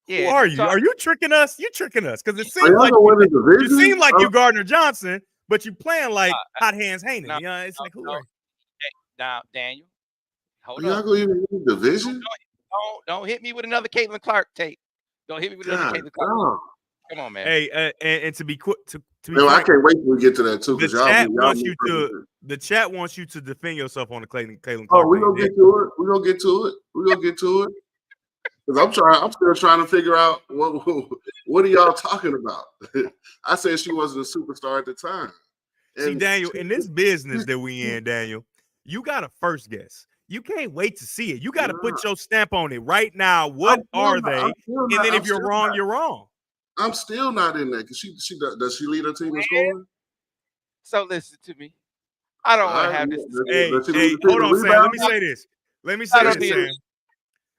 who are you? Are you tricking us? You're tricking us. Because it seems like you seem like you Gardner Johnson, but you're playing like Hot Hands Haney. It's like, who are you? Now, Daniel, hold on. You're not going to even division? Don't hit me with another Caitlin Clark tape. Don't hit me with another Caitlin Clark. Come on, man. Hey, and to be quick, I can't wait till we get to that too. The chat wants you to defend yourself on the Caitlin Clark. Oh, we're gonna get to it. We're gonna get to it. Because I'm still trying to figure out what are y'all talking about. I said she wasn't a superstar at the time. And see, Daniel, in this business that we in, Daniel, you got to first guess. You can't wait to see it. You got to put your stamp on it right now. What are they? And then if you're wrong, you're wrong. I'm still not in there because does she lead her team in scoring? So listen to me. I don't want to have this. Hey, hold on, Sam. Let me say this. Sam.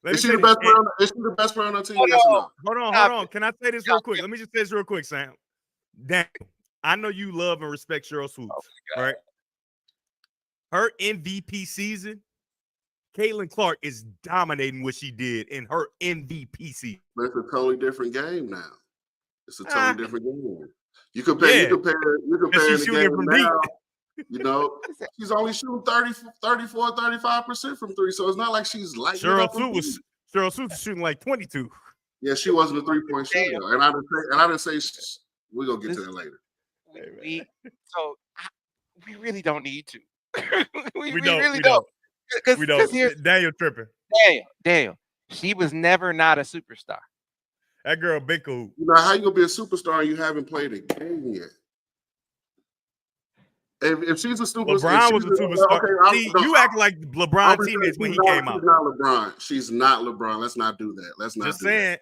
Is she the best player on her team? Hold on. Can I say this real quick? Let me just say this real quick, Sam. Daniel, I know you love and respect Cheryl Swoops, right? Her MVP season, Caitlin Clark is dominating what she did in her MVP season. But it's a totally different game now. It's a totally different game. You compare the game now. You know, she's only shooting 34, 35% from three. So it's not like she's lighting it Cheryl up. Sue was shooting like 22. Yeah, she wasn't a 3-point shooter. And I didn't say we're gonna get to that later. We really don't need to. we don't. really don't. We don't. Daniel tripping. Daniel. She was never not a superstar. That girl big cool. You know how you gonna be a superstar and you haven't played a game yet? If she's a superstar, LeBron was a superstar. Okay, you act like LeBron teammates when he came out. She's not LeBron. She's not LeBron. Let's not do that. Let's not.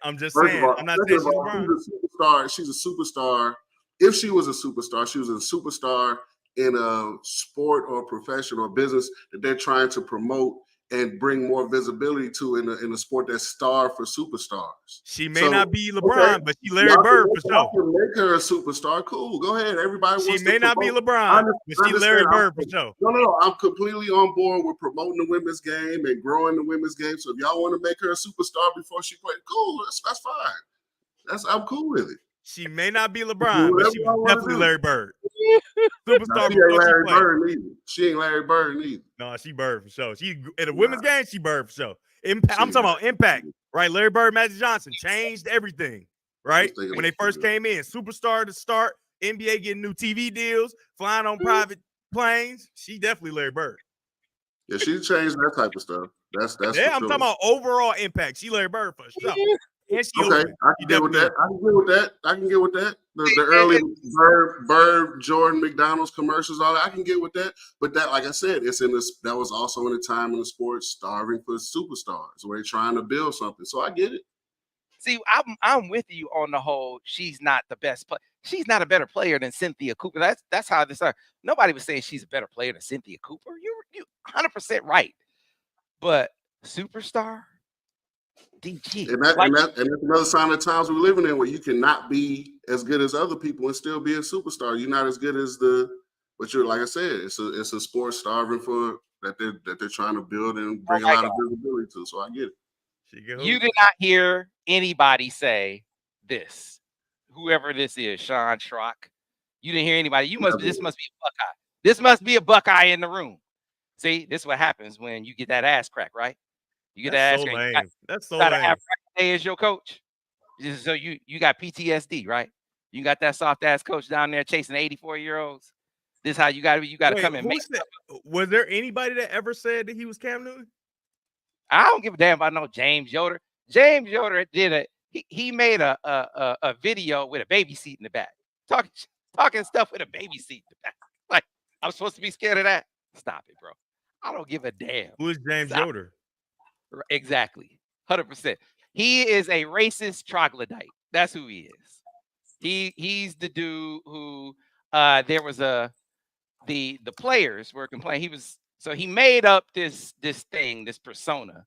I'm just saying. I'm not saying she's LeBron. She's a superstar. She's a superstar. If she was a superstar, she was a superstar in a sport or profession or business that they're trying to promote and bring more visibility to in a sport that's starved for superstars. She may not be LeBron, but she Larry Bird for sure. Can make her a superstar. Cool. Go ahead. Everybody wants She may not be LeBron, but she Larry Bird for sure. No. I'm completely on board with promoting the women's game and growing the women's game. So if y'all want to make her a superstar before she plays, cool. That's fine. I'm cool with it. She may not be LeBron, but she was definitely Larry Bird. Superstar. She ain't Larry Bird neither. No, she Bird for sure. She in a women's game, she Bird for sure. Impact. I'm talking about impact, right? Larry Bird, Magic Johnson changed everything, right? When they first came in, superstar to start, NBA getting new TV deals, flying on private planes. She definitely Larry Bird. Yeah, she changed that type of stuff. That's yeah. I'm talking about overall impact. She Larry Bird for sure. Okay, I can get with that. I can get with that. The early Bird, Jordan, McDonald's commercials, all that. I can get with that. But that, like I said, that was also in a time in the sport starving for superstars where they're trying to build something. So I get it. See, I'm with you on the whole. She's not the best player. She's not a better player than Cynthia Cooper. That's how this started. Nobody was saying she's a better player than Cynthia Cooper. You 100% right. But superstar. DG. And that's another sign of the times we're living in where you cannot be as good as other people and still be a superstar. You're not as good as but you're, like I said, it's a sport starving for that they're trying to build and bring a lot of visibility to. So I get it. You did not hear anybody say this. Whoever this is, Sean Schrock. You didn't hear anybody. This must be a Buckeye. This must be a Buckeye in the room. See, this is what happens when you get that ass crack, right? You get that ass crack. That's so lame. Have Friday as your coach. So you got PTSD, right? You got that soft ass coach down there chasing 84-year-olds. This is how you got to come and make it. Was there anybody that ever said that he was Cam Newton? I don't give a damn about no James Yoder. James Yoder did he made a video with a baby seat in the back. Talking stuff with a baby seat in the back. Like, I'm supposed to be scared of that? Stop it, bro. I don't give a damn. Who is James Yoder? Exactly. 100%. He is a racist troglodyte. That's who he is. He's the dude who there was the players were complaining. He made up this persona,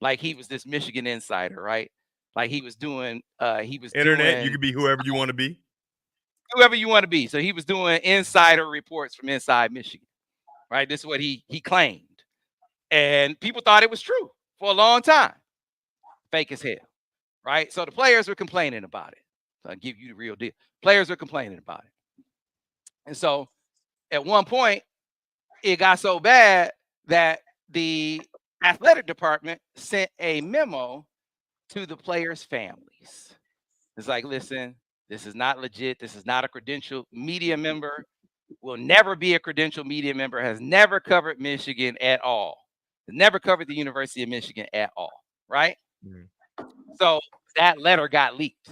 like he was this Michigan insider, right? Like he was doing internet. You could be whoever you want to be. Whoever you want to be. So he was doing insider reports from inside Michigan, right? This is what he claimed, and people thought it was true for a long time. Fake as hell, right? So the players were complaining about it. So I'll give you the real deal. Players were complaining about it. And so at one point, it got so bad that the athletic department sent a memo to the players' families. It's like, listen, this is not legit. This is not a credentialed media member. Will never be a credentialed media member. Has never covered Michigan at all. Has never covered the University of Michigan at all, right? Mm-hmm. So that letter got leaked.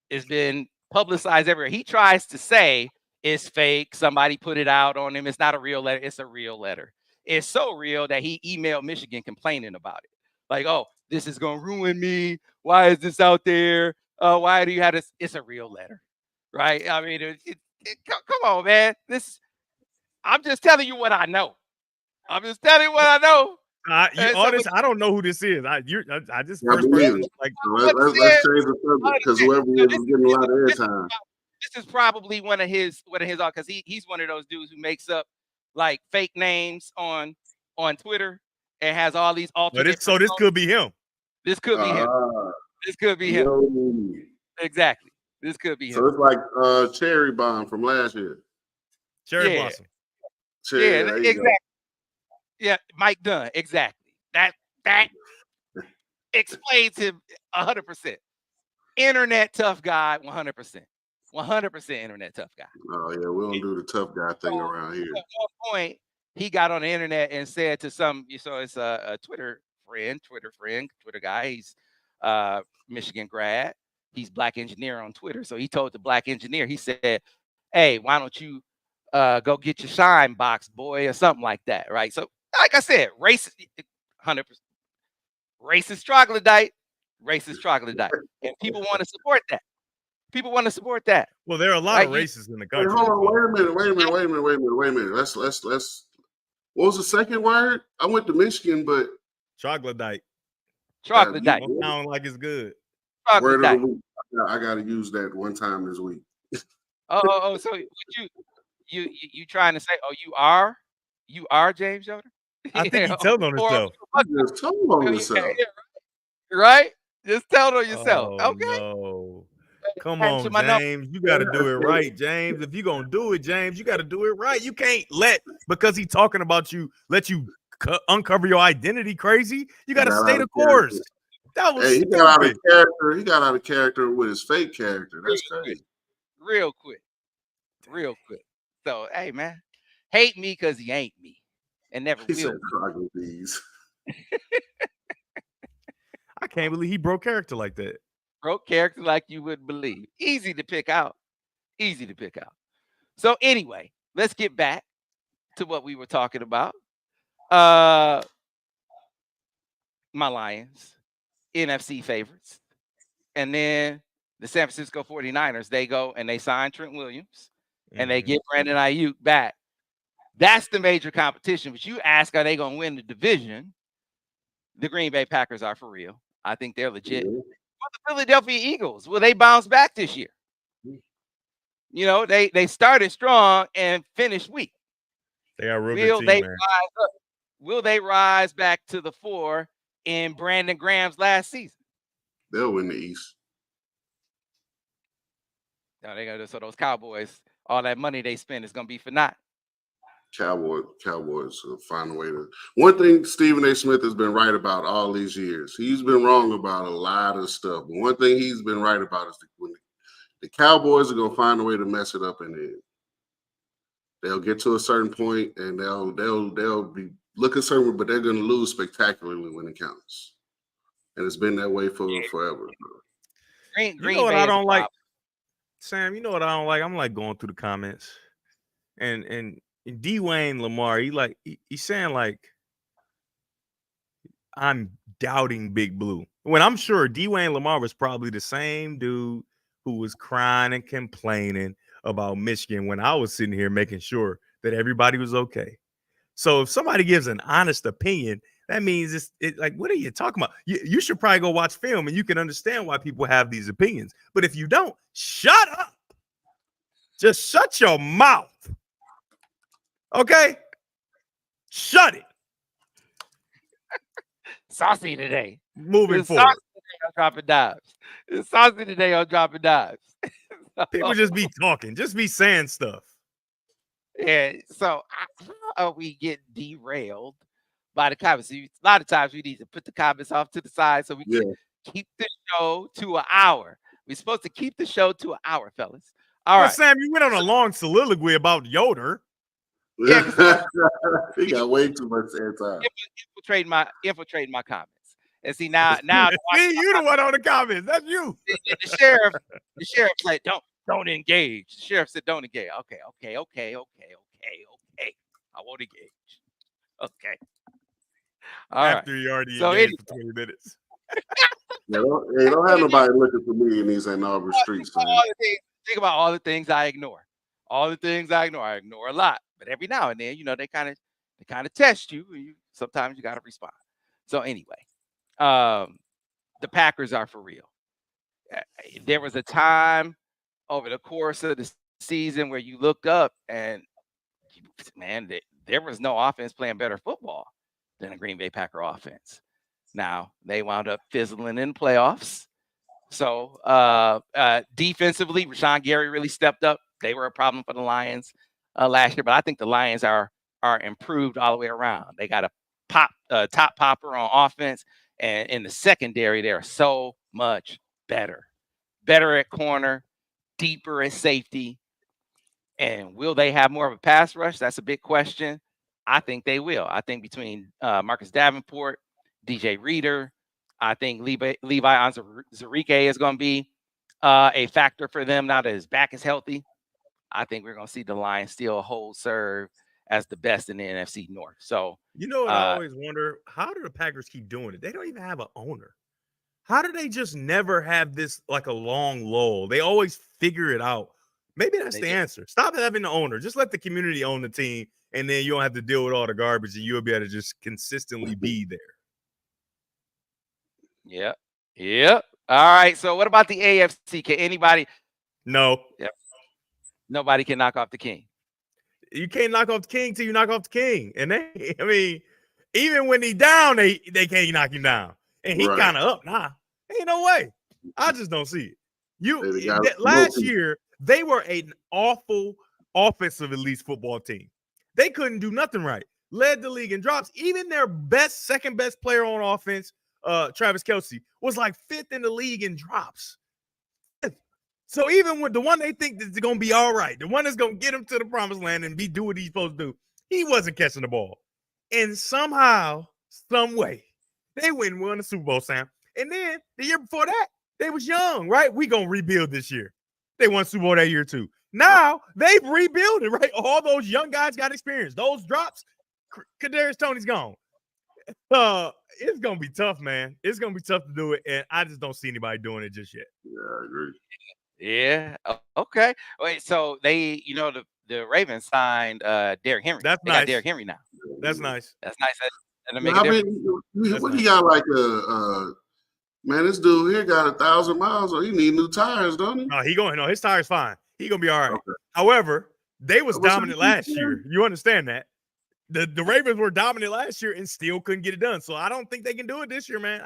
It's been publicized everywhere. He tries to say it's fake. Somebody put it out on him. It's not a real letter. It's a real letter. It's so real that he emailed Michigan complaining about it. Like, oh, this is going to ruin me. Why is this out there? Why do you have this? It's a real letter, right? I mean, come on, man. I'm just telling you what I know. I don't know who this is. I just first person. Like, let's change the subject because whoever is getting a lot of airtime. This is probably one of his because he's one of those dudes who makes up like fake names on Twitter and has all these alternate. So this could be him. This could be him. This could be him. Exactly. This could be him. So it's like Cherry Bomb from last year. Cherry Blossom. Yeah, there you exactly. Yeah, Mike Dunn. Exactly. That explains him 100%. Internet tough guy, 100%. 100% internet tough guy. go. Oh yeah, we don't do the tough guy thing around here. At one point, he got on the internet and said to some, so it's a Twitter guy. He's Michigan grad. He's black engineer on Twitter. So he told the black engineer, he said, hey, why don't you go get your shine box, boy, or something like that, right? So, like I said, racist, 100%. Racist troglodyte. And people want to support that. Well, there are a lot of racists in the country. Hold on, wait a minute. Let's. What was the second word? I went to Michigan, but troglodyte. Troglodyte. Sound like it's good. Word of the week. I got to use that one time this week. Oh, so you trying to say? Oh, you are James Yoder? I think he told on himself. Just told on himself. Right? Just tell on yourself. Oh, okay. No. Come on, James. You got to do it right, James. If you're going to do it, James, you got to do it right. You can't because he's talking about you, let you uncover your identity crazy. You got to stay the course. That was he got out of character. He got out of character with his fake character. That's crazy. Real quick. So, hey, man, hate me because he ain't me. And never He will. said these. I can't believe he broke character like that. Broke character like you wouldn't believe. Easy to pick out. So anyway, let's get back to what we were talking about. My Lions, NFC favorites. And then the San Francisco 49ers, they go and they sign Trent Williams and they get Brandon Ayuk back. That's the major competition. But you ask, are they going to win the division? The Green Bay Packers are for real. I think they're legit. Yeah. Well, the Philadelphia Eagles, will they bounce back this year? You know, they started strong and finished weak. They are real good team, man. Will they rise back to the 4 in Brandon Graham's last season? They'll win the East. No, they got so those Cowboys, all that money they spend is gonna be for naught. Cowboys will find a way to. One thing Stephen A. Smith has been right about all these years. He's been wrong about a lot of stuff, but one thing he's been right about is when the Cowboys are gonna find a way to mess it up in the end. They'll get to a certain point and they'll be looking certain, but they're gonna lose spectacularly when it counts. And it's been that way for forever. Green you know what I don't like, problem. Sam? You know what I don't like? I'm like going through the comments, and Dwayne Lamar, he's saying like, I'm doubting Big Blue. When I'm sure Dwayne Lamar was probably the same dude who was crying and complaining about Michigan when I was sitting here making sure that everybody was okay. So if somebody gives an honest opinion, that means it's like, what are you talking about? You should probably go watch film and you can understand why people have these opinions. But if you don't, shut up. Just shut your mouth. Okay? Shut it. Saucy today. Moving It's forward. saucy today on Droppin Dimes. It's saucy today on Droppin Dimes. People just be talking, just be saying stuff. Yeah, so how we get derailed by the comments? A lot of times we need to put the comments off to the side so we can keep the show to an hour. We're supposed to keep the show to an hour, fellas. All right. Sam, you went on a long soliloquy about Yoder. Yeah, he got way too much airtime. Infiltrating my comments. And see now See, you the one on the comments. That's you. the sheriff said don't engage. The sheriff said don't engage. Okay. I won't engage. Okay. All After right. you already So engaged for 20 minutes. Don't have nobody looking for me in these Ann Arbor streets. Think about all the things I ignore. I ignore a lot, but every now and then, they kind of test you, and sometimes you got to respond. So anyway, the Packers are for real. There was a time over the course of the season where you looked up and, man, there was no offense playing better football than a Green Bay Packer offense. Now, they wound up fizzling in the playoffs. So defensively, Rashawn Gary really stepped up. They were a problem for the Lions last year, but I think the Lions are are improved all the way around. They got a top popper on offense, and in the secondary, they're so much better. Better at corner, deeper at safety. And will they have more of a pass rush? That's a big question. I think they will. I think between Marcus Davenport, DJ Reader, I think Levi Onwuzurike is going to be a factor for them now that his back is healthy. I think we're going to see the Lions still hold serve as the best in the NFC North. So, you know what I always wonder? How do the Packers keep doing it? They don't even have an owner. How do they just never have this like a long lull? They always figure it out. Maybe that's the answer. Stop having the owner. Just let the community own the team, and then you don't have to deal with all the garbage, and you'll be able to just consistently be there. Yep. All right. So what about the AFC? Can anybody? No. Yep. Nobody can knock off the king. You can't knock off the king till you knock off the king. And even when he's down, they can't knock him down. And he kind of up. Nah, ain't no way. I just don't see it. Last year, they were an awful offensive elite football team. They couldn't do nothing right. Led the league in drops. Even their second best player on offense, Travis Kelce, was like 5th in the league in drops. So even with the one they think is going to be all right, the one that's going to get him to the promised land and do what he's supposed to do, he wasn't catching the ball. And somehow, some way, they won the Super Bowl, Sam. And then the year before that, they was young, right? We going to rebuild this year. They won Super Bowl that year too. Now, they've rebuilt it, right? All those young guys got experience. Those drops, Kadarius Toney's gone. It's going to be tough, man. It's going to be tough to do it, and I just don't see anybody doing it just yet. Yeah, I agree. Yeah. Okay. Wait. So they, the Ravens signed Derrick Henry. That's they nice. got Derrick Henry now. That's nice. That's nice. What he got like man? This dude here got 1,000 miles, or he need new tires, don't he? No, his tire's fine. He gonna be all right. Okay. However, they was dominant last year. You understand that? The Ravens were dominant last year and still couldn't get it done. So I don't think they can do it this year, man.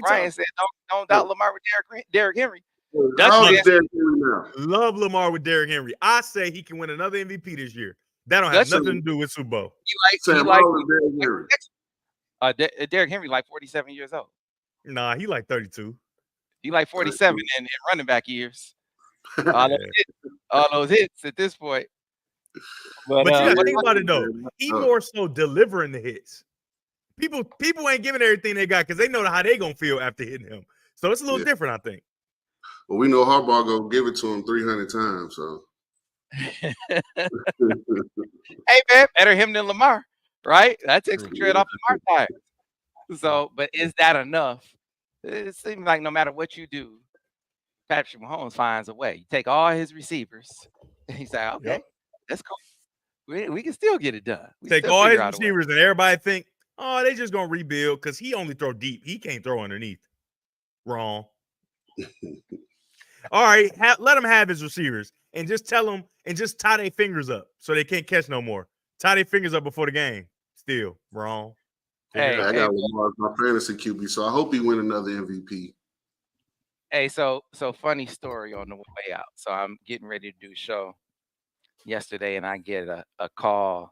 Brian said, "Don't doubt Lamar with Derrick Henry." Love Lamar with Derrick Henry. I say he can win another MVP this year. That don't have nothing to do with Super Bowl. Derrick Henry like 47 years old. Nah, he like 32. He like 47 in running back years. All those hits at this point. But you got to think about it though. He more so delivering the hits. People ain't giving everything they got because they know how they gonna feel after hitting him. So it's a little different, I think. Well, we know Harbaugh gonna give it to him 300 times. So, hey man, better him than Lamar, right? That takes the tread off Lamar tires. So, but is that enough? It seems like no matter what you do, Patrick Mahomes finds a way. You take all his receivers, and he's like, okay, that's cool. We can still get it done. Take all his receivers, and everybody think, oh, they just gonna rebuild because he only throw deep. He can't throw underneath. Wrong. All right, let him have his receivers and just tell them and just tie their fingers up so they can't catch no more. Tie their fingers up before the game. Still wrong. I got Lamar as my fantasy QB, so I hope he win another MVP. Hey, so funny story on the way out. So I'm getting ready to do a show yesterday, and I get a call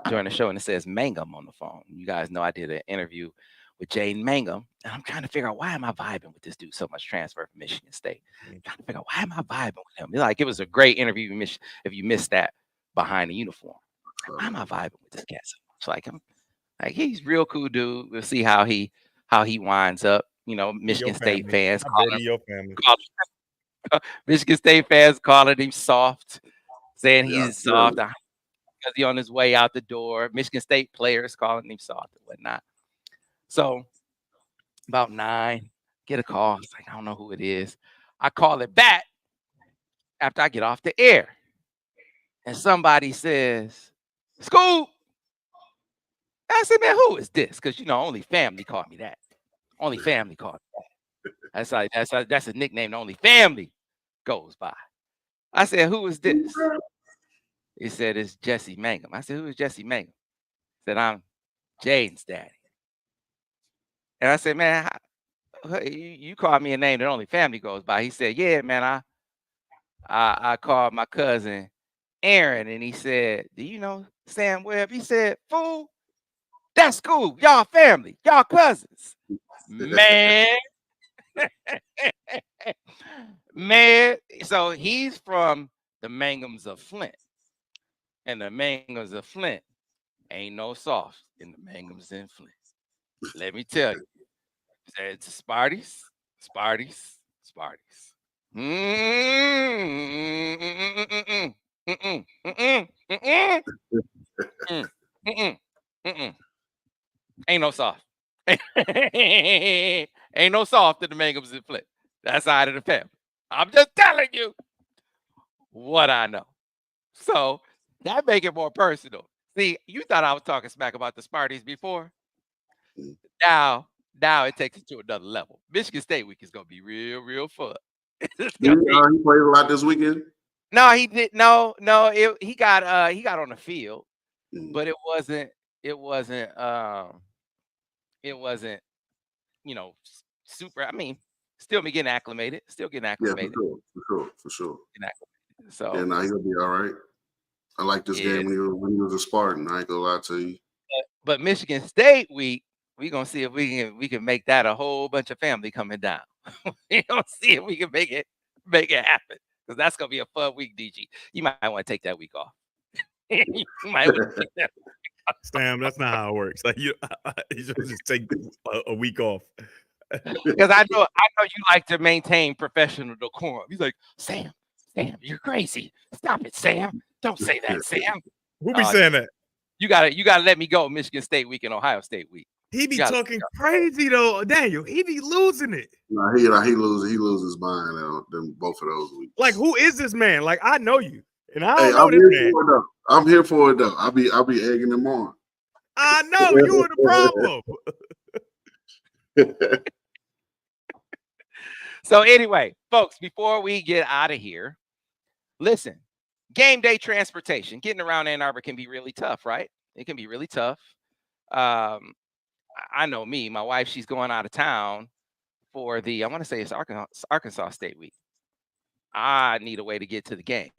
during the show, and it says Mangum on the phone. You guys know I did an interview with Jane Mangum, and I'm trying to figure out why am I vibing with this dude so much. Transfer from Michigan State. I'm trying to figure out why am I vibing with him. Like, it was a great interview if you missed that behind the uniform. Why am I vibing with this guy so much? Like he's real cool dude. We'll see how he winds up. Michigan State fans Michigan State fans calling him soft, saying he's soft because he's on his way out the door. Michigan State players calling him soft and whatnot. So about 9, get a call. It's like, I don't know who it is. I call it back after I get off the air. And somebody says, Scoop. I said, man, who is this? Because, only family called me that. Only family called me that. That's a nickname only family goes by. I said, who is this? He said, it's Jesse Mangum. I said, who is Jesse Mangum? He said, I'm Jaden's daddy. And I said, man, you called me a name that only family goes by. He said, yeah, man, I called my cousin Aaron, and he said, "Do you know Sam Webb?" He said, "Fool, that's cool. Y'all family, y'all cousins." Man, man. So he's from the Mangums of Flint, and the Mangums of Flint ain't no soft in the Mangums in Flint. Let me tell you, it's Sparties, Sparties, Sparties. Ain't no soft. Ain't no soft in the Mangums in Flint. That side of the family. I'm just telling you what I know. So that make it more personal. See, you thought I was talking smack about the Sparties before. Now it takes it to another level. Michigan State week is gonna be real, real fun. He played a lot this weekend. No, he did. No. He got on the field, but it wasn't. Super. I mean, still me getting acclimated. Still getting acclimated. Yeah, for sure. So yeah, nah, he'll be all right. I like this game when he was a Spartan. I ain't gonna lie to you. But Michigan State week, we gonna see if we can make that a whole bunch of family coming down. We gonna see if we can make it happen, because that's gonna be a fun week. DG, you might want to take that week off. You might want to take that week off. Sam, that's not how it works. Like you should just take a week off. Because I know you like to maintain professional decorum. He's like, Sam, you're crazy. Stop it, Sam. Don't say that, Sam. Who be saying that? You gotta let me go. Michigan State week and Ohio State week. He be talking crazy though, Daniel. He be losing it. No, he loses his mind them both of those weeks. Like, who is this man? Like, I know you, and I don't know this man. I'm here for it though. I'll be egging him on. I know you are the problem. So anyway, folks, before we get out of here, listen. Game day transportation, getting around Ann Arbor can be really tough, right? It can be really tough. I know me, my wife, she's going out of town for I want to say it's Arkansas State week. I need a way to get to the game.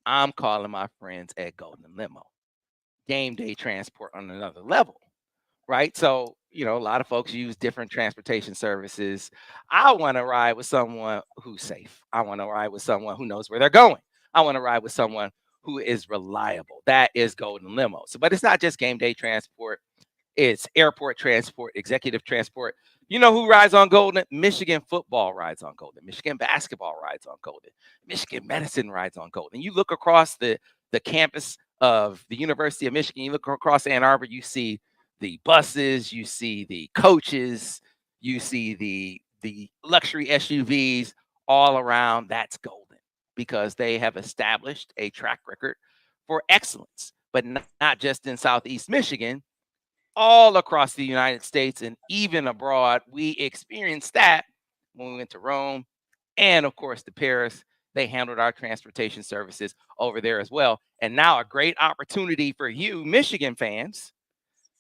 I'm calling my friends at Golden Limo. Game day transport on another level, right? So, a lot of folks use different transportation services. I want to ride with someone who's safe. I want to ride with someone who knows where they're going. I want to ride with someone who is reliable. That is Golden Limo. So, but it's not just game day transport. It's airport transport, executive transport. You know who rides on Golden? Michigan football rides on Golden. Michigan basketball rides on Golden. Michigan medicine rides on Golden. You look across the campus of the University of Michigan, you look across Ann Arbor, you see the buses, you see the coaches, you see the luxury SUVs all around. That's Golden, because they have established a track record for excellence, but not just in Southeast Michigan, all across the United States and even abroad. We experienced that when we went to Rome and, of course, to Paris. They handled our transportation services over there as well. And now a great opportunity for you, Michigan fans,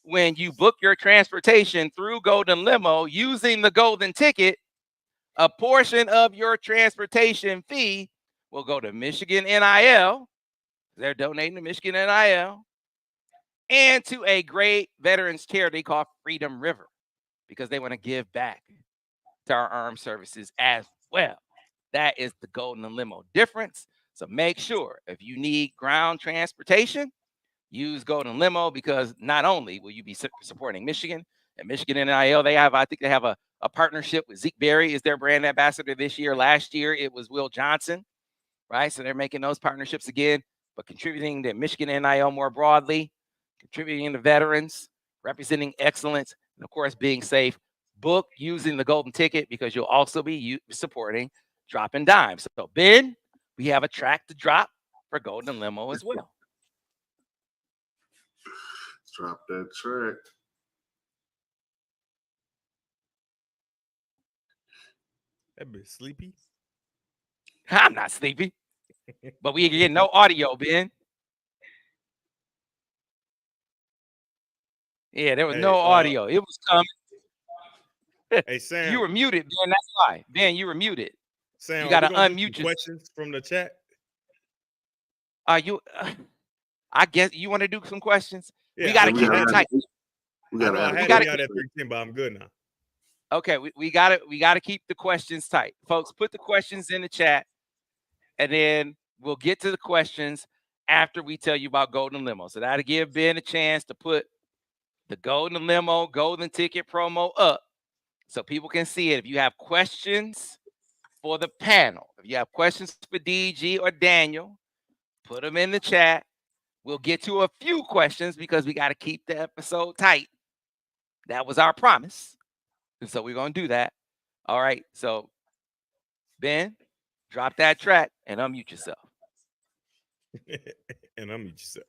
when you book your transportation through Golden Limo using the Golden Ticket, a portion of your transportation fee will go to Michigan NIL. They're donating to Michigan NIL. And to a great veterans charity called Freedom River, because they want to give back to our armed services as well. That is the Golden Limo difference. So make sure, if you need ground transportation, use Golden Limo, because not only will you be supporting Michigan and Michigan NIL, I think they have a partnership with Zeke Berry is their brand ambassador this year. Last year, it was Will Johnson, right? So they're making those partnerships again, but contributing to Michigan NIL more broadly, contributing to veterans, representing excellence, and of course, being safe. Book using the Golden Ticket, because you'll also be supporting Droppin Dimes. So, Ben, we have a track to drop for Golden Limo as well. Drop that track. That bitch sleepy. I'm not sleepy, but we get no audio, Ben. Yeah, there was no audio. It was coming. Hey, Sam. You were muted, Ben. That's why. Ben, you were muted. Sam, you got to unmute questions from the chat. I guess you want to do some questions. Yeah, we got to we keep gotta it have- tight. We I gotta know I have had gotta- me out at 310, but I'm good now. Okay, we got to keep the questions tight, folks. Put the questions in the chat, and then we'll get to the questions after we tell you about Golden Limo. So that'll give Ben a chance to put the Golden Limo, Golden Ticket promo up so people can see it. If you have questions for the panel, if you have questions for DG or Daniel, put them in the chat. We'll get to a few questions because we got to keep the episode tight. That was our promise. And so we're going to do that. All right. So, Ben, drop that track and unmute yourself. And unmute yourself.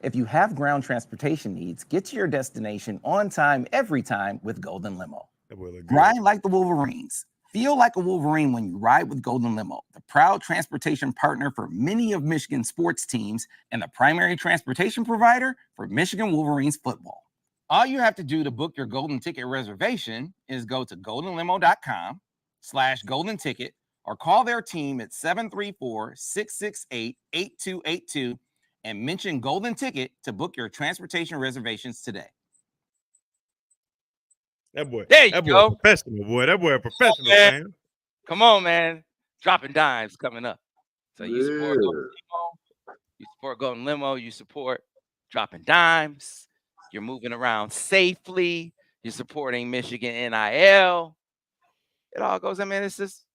If you have ground transportation needs, get to your destination on time, every time with Golden Limo. That boy look good. Ride like the Wolverines. Feel like a Wolverine when you ride with Golden Limo, the proud transportation partner for many of Michigan's sports teams and the primary transportation provider for Michigan Wolverines football. All you have to do to book your Golden Ticket reservation is go to goldenlimo.com/golden ticket or call their team at 734-668-8282 and mention Golden Ticket to book your transportation reservations today. That boy. There you That boy go. a professional, boy. That boy a professional, man. man. Come on, man. Dropping Dimes coming up. So you support Yeah. Golden Limo. You support Golden Limo. You support Dropping Dimes. You're moving around safely. You're supporting Michigan NIL. It all goes. I mean, it's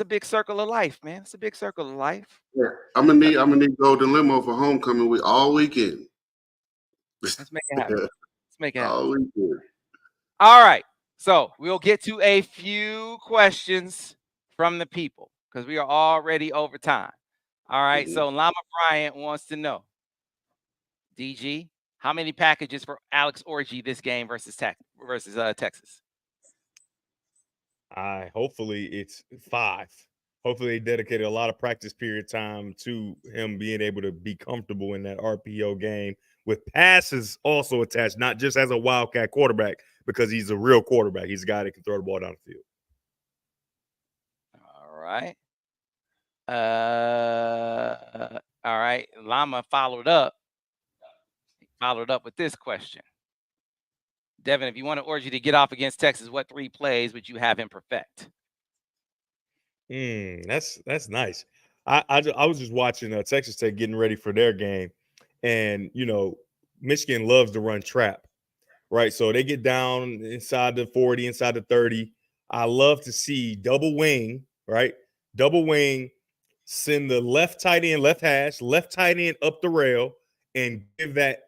a big circle of life, man. It's a big circle of life. Yeah. I'm gonna need Golden Limo for homecoming week all weekend. Let's make it happen. Let's make it happen. All weekend. All right. So we'll get to a few questions from the people because we are already over time. All right. So Llama Bryant wants to know, DG, how many packages for Alex Orji this game versus Texas? Hopefully it's 5. Hopefully they dedicated a lot of practice period time to him being able to be comfortable in that RPO game with passes also attached, not just as a wildcat quarterback, because he's a real quarterback. He's a guy that can throw the ball down the field. All right. All right. Llama followed up with this question. Devin, if you want Orji to get off against Texas, what 3 plays would you have him perfect? That's nice. I was just watching Texas Tech getting ready for their game, and Michigan loves to run trap, right? So they get down inside the 40, inside the 30. I love to see double wing, right? Double wing, send the left tight end, left hash, left tight end up the rail, and give that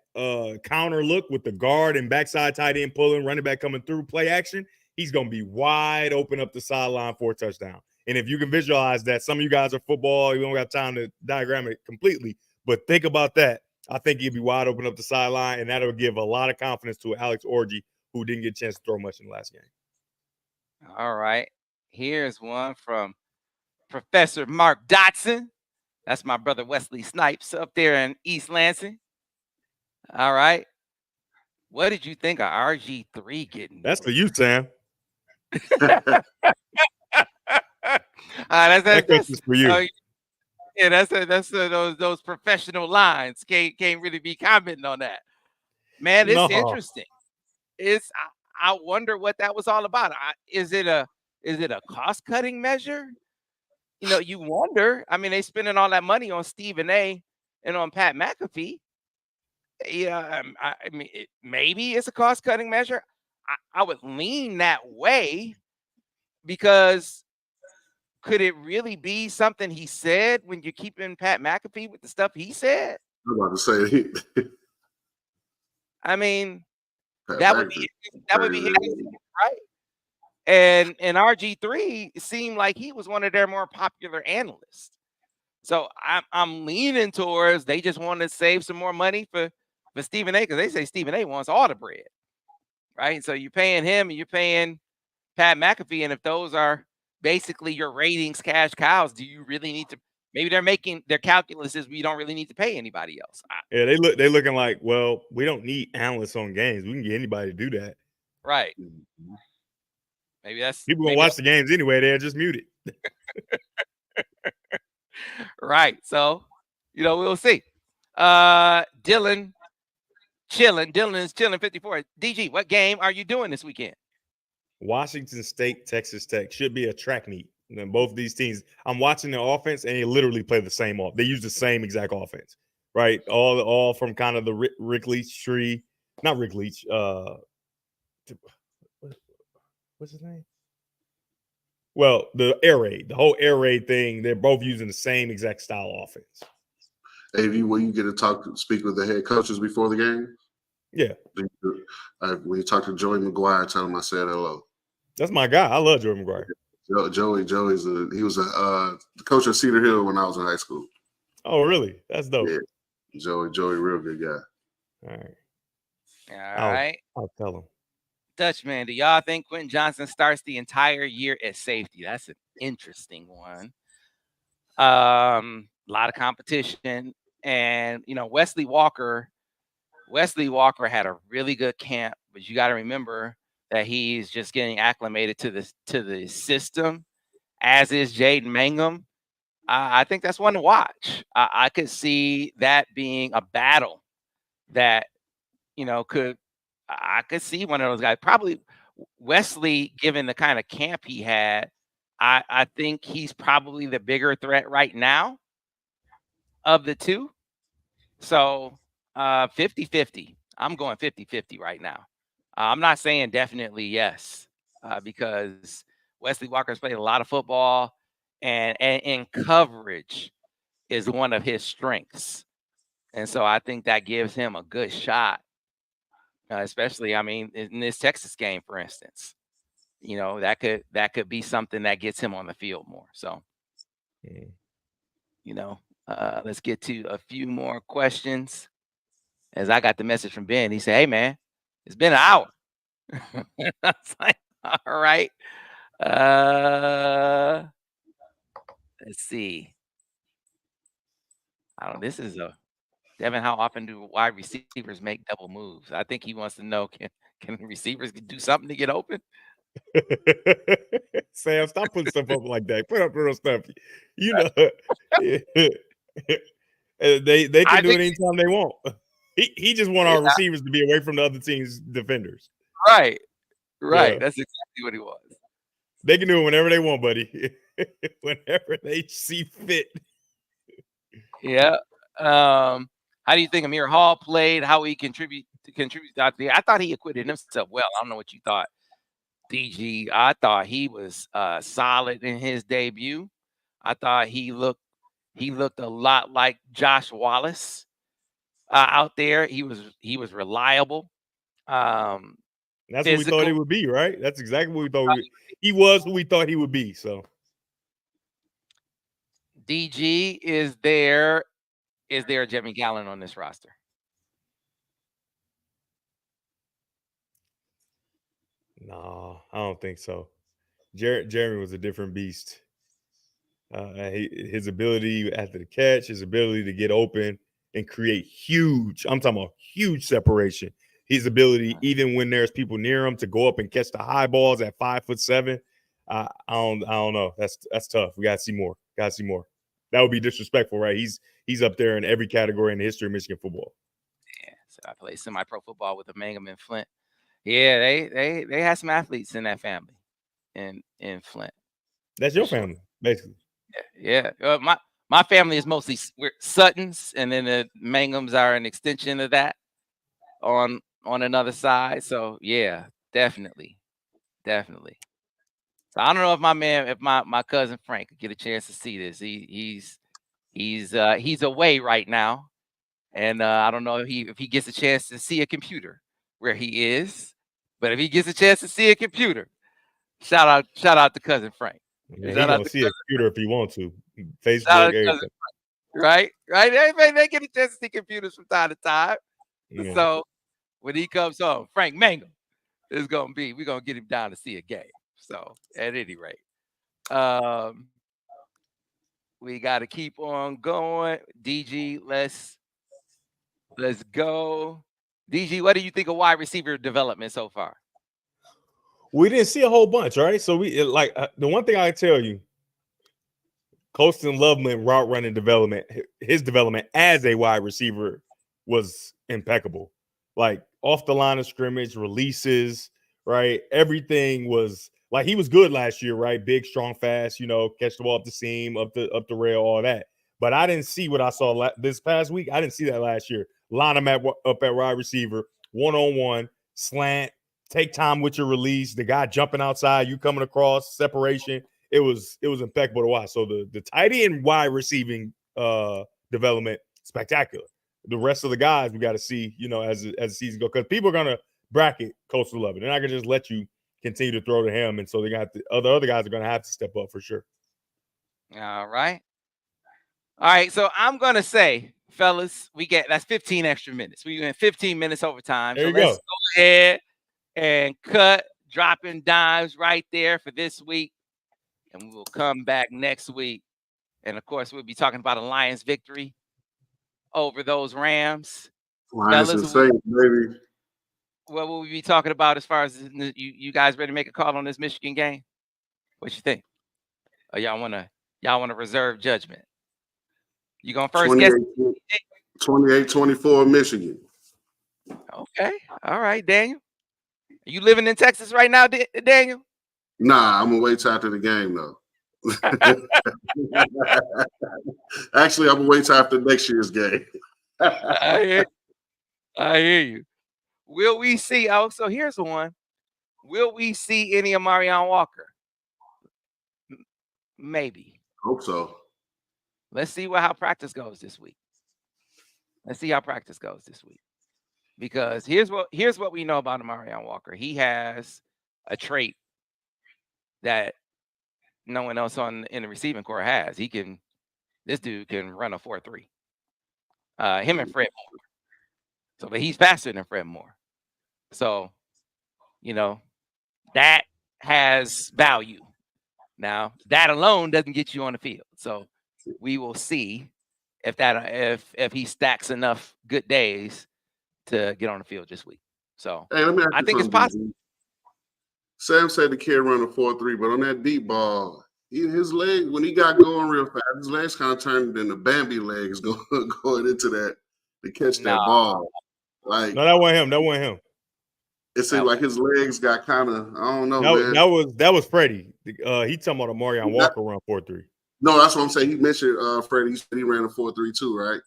counter look with the guard and backside tight end pulling, running back coming through, play action. He's going to be wide open up the sideline for a touchdown. And if you can visualize that, some of you guys are football, you don't got time to diagram it completely, but think about that. I think he'd be wide open up the sideline, and that'll give a lot of confidence to Alex Orji, who didn't get a chance to throw much in the last game. All right. Here's one from Professor Mark Dotson. That's my brother Wesley Snipes up there in East Lansing. All right. What did you think of RG3 getting? That's for you, Sam. That's for you. Yeah, that's those professional lines. Can't really be commenting on that. Man, it's interesting. I wonder what that was all about. Is it a cost-cutting measure? You wonder. I mean, they spending all that money on Stephen A. and on Pat McAfee. Yeah, I mean, maybe it's a cost-cutting measure. I would lean that way because could it really be something he said when you're keeping Pat McAfee with the stuff he said? I'm about to say. I mean, Pat that would be interesting, right? And RG3 seemed like he was one of their more popular analysts. So I'm leaning towards they just want to save some more money for Stephen A. because they say Stephen A. wants all the bread, right? So you're paying him and you're paying Pat McAfee, and if those are basically your ratings cash cows, do you really need to? Maybe they're making their calculus is we don't really need to pay anybody else. Yeah, they're looking like, well, we don't need analysts on games. We can get anybody to do that. Right. Maybe that's people gonna watch the games anyway. They're just muted. Right. So, we'll see. Dylan chilling. Dylan is chilling 54. DG, what game are you doing this weekend? Washington State, Texas Tech should be a track meet. And then both of these teams, I'm watching the offense, and they literally play the same off. They use the same exact offense, right? All from kind of the Rick Leach tree, not Rick Leach. What's his name? Well, the air raid, the whole air raid thing. They're both using the same exact style offense. AV, will you get to speak with the head coaches before the game? Yeah. When you talk to Joey McGuire, tell him I said hello. That's my guy. I love Joey McGuire. Joey's he was the coach at Cedar Hill when I was in high school. Oh, really? That's dope. Yeah. Joey, real good guy. All right. All right. I'll tell him. Dutchman, do y'all think Quentin Johnson starts the entire year at safety? That's an interesting one. A lot of competition. And, Wesley Walker had a really good camp, but you got to remember that he's just getting acclimated to the system, as is Jaden Mangum. I think that's one to watch. I could see that being a battle that, I could see one of those guys. Probably Wesley, given the kind of camp he had, I think he's probably the bigger threat right now of the two. So 50-50. I'm going 50-50 right now. I'm not saying definitely yes, because Wesley Walker's played a lot of football, and in coverage is one of his strengths. And so I think that gives him a good shot, especially, in this Texas game, for instance. That could be something that gets him on the field more. So, let's get to a few more questions. As I got the message from Ben, he said, "Hey, man, it's been an hour." I was like, all right. Let's see. This is Devin, how often do wide receivers make double moves? I think he wants to know, can receivers do something to get open? Sam, stop putting stuff up like that. Put up real stuff. They can do it anytime they want. He just want our receivers to be away from the other team's defenders. Right. Yeah. That's exactly what he was. They can do it whenever they want, buddy. Whenever they see fit. Yeah. How do you think Amir Hall played? How he contribute out there? I thought he acquitted himself well. I don't know what you thought, DG. I thought he was solid in his debut. I thought he looked a lot like Josh Wallace out there. He was reliable. That's what we thought he would be, right? That's exactly what we thought. He was who we thought he would be. So, DG, is there a Jimmy Gallen on this roster? No, I don't think so. Jeremy was a different beast. His ability after the catch, his ability to get open and create I'm talking about huge separation. His ability, even when there's people near him, to go up and catch the high balls at 5'7". I don't know. That's tough. We gotta see more. That would be disrespectful, right? He's up there in every category in the history of Michigan football. Yeah, so I played semi-pro football with the Mangum and Flint. Yeah, they had some athletes in that family, in Flint. That's your family, basically. Yeah. My family is mostly Suttons, and then the Mangums are an extension of that on another side. So yeah, definitely. So I don't know if my cousin Frank could get a chance to see this. He's away right now, and I don't know if he gets a chance to see a computer where he is. But if he gets a chance to see a computer, shout out to cousin Frank. Yeah, he's gonna see a computer if he wants to. Facebook, everything. Right. They get a chance to see computers from time to time. Yeah. So when he comes home, Frank Mangum is we're gonna get him down to see a game. So at any rate, we got to keep on going. DG, let's go. DG, what do you think of wide receiver development so far? We didn't see a whole bunch, right? So the one thing I tell you, Colston Loveman route running development, his development as a wide receiver was impeccable. Like off the line of scrimmage, releases, right? Everything was like he was good last year, right? Big, strong, fast, catch the ball up the seam, up the rail, all that. But I didn't see what I saw this past week. I didn't see that last year. Line him up at wide receiver, one-on-one, slant, take time with your release. The guy jumping outside, you coming across, separation. It was impeccable to watch. So the tight end wide receiving development, spectacular. The rest of the guys we got to see, as the season goes, because people are gonna bracket Coastal Love. They're not gonna just let you continue to throw to him, and so they got other guys are gonna have to step up for sure. All right. So I'm gonna say, fellas, that's 15 extra minutes. We went 15 minutes overtime. There So you let's go ahead and cut Dropping Dimes right there for this week. And we will come back next week. And of course, we'll be talking about a Lions victory over those Rams. Lions and Saints, baby. What will we be talking about as far as you guys ready to make a call on this Michigan game? What you think? Or y'all wanna reserve judgment? You going first? 28-24 Michigan. Okay. All right, Daniel. Are you living in Texas right now, Daniel? Nah, I'm gonna wait till after the game though. Actually, I'm gonna wait till after next year's game. I hear you. Will we see? Oh, so here's the one. Will we see any of Marion Walker? Maybe. Hope so. Let's see how practice goes this week. Because here's what we know about Marion Walker. He has a trait that no one else in the receiving corps has. This dude can run a 4.3. Him and Fred Moore. So, but he's faster than Fred Moore. So, that has value. Now, that alone doesn't get you on the field. So we will see if he stacks enough good days to get on the field this week. So hey, let me ask I think it's possible. Sam said the kid run a 4.3, but on that deep ball, his leg, when he got going real fast, his legs kind of turned into Bambi legs going into that to catch that ball. Like, no, that wasn't him. It seemed like his legs got kind of, I don't know, man. That was Freddie. He talking about a Marion Walker run 4.3. No, that's what I'm saying. He mentioned Freddie. He said he ran a 4.3 too, right?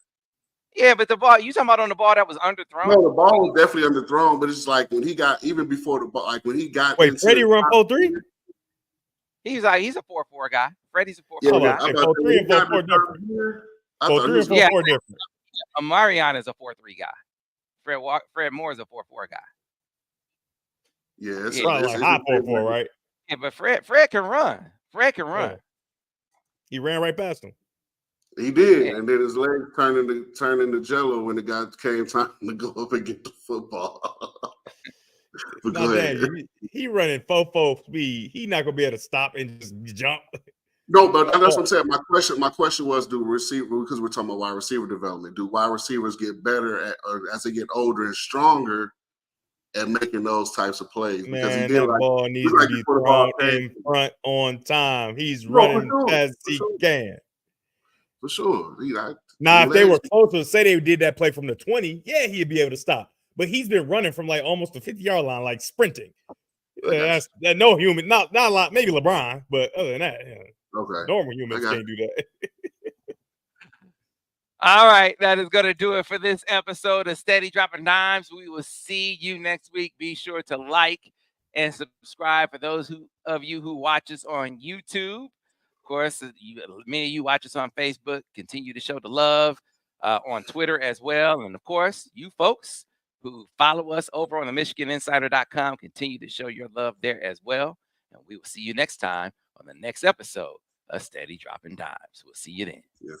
Yeah, but the ball, you talking about on the ball that was underthrown? No, the ball was definitely underthrown, but it's like when he got, even before the ball, like when he got. Wait, Freddie run 4.3? He's a 4.4 guy. Freddie's a 4.4 guy. 4.3 and 4.4 different. 4.3 and 4.4 different. Marion is a 4.3 guy. Fred Moore is a 4.4 guy. Yeah, it's probably like high 4.4, right? Yeah, but Fred can run. Yeah. He ran right past him. He did, and then his legs turned into jello when the guy came time to go up and get the football. But go ahead. He running 4.4 speed. He not gonna be able to stop and just jump. No, but that's what I'm saying. My question was, do receiver, because we're talking about wide receiver development, do wide receivers get better as they get older and stronger at making those types of plays? Man, because he did ball needs to be thrown in front on time. He's running as he can. For sure. Now, if they were closer, say they did that play from the 20, yeah, he'd be able to stop. But he's been running from like almost the 50-yard line, like sprinting. That's no human, not a lot, maybe LeBron, but other than that, normal humans can't do that. All right, that is going to do it for this episode of Steady Dropping Dimes. We will see you next week. Be sure to like and subscribe for those of you who watch us on YouTube. Of course, many of you watch us on Facebook. Continue to show the love on Twitter as well. And, of course, you folks who follow us over on the MichiganInsider.com, continue to show your love there as well. And we will see you next time on the next episode of Steady Dropping Dimes. We'll see you then. Yes.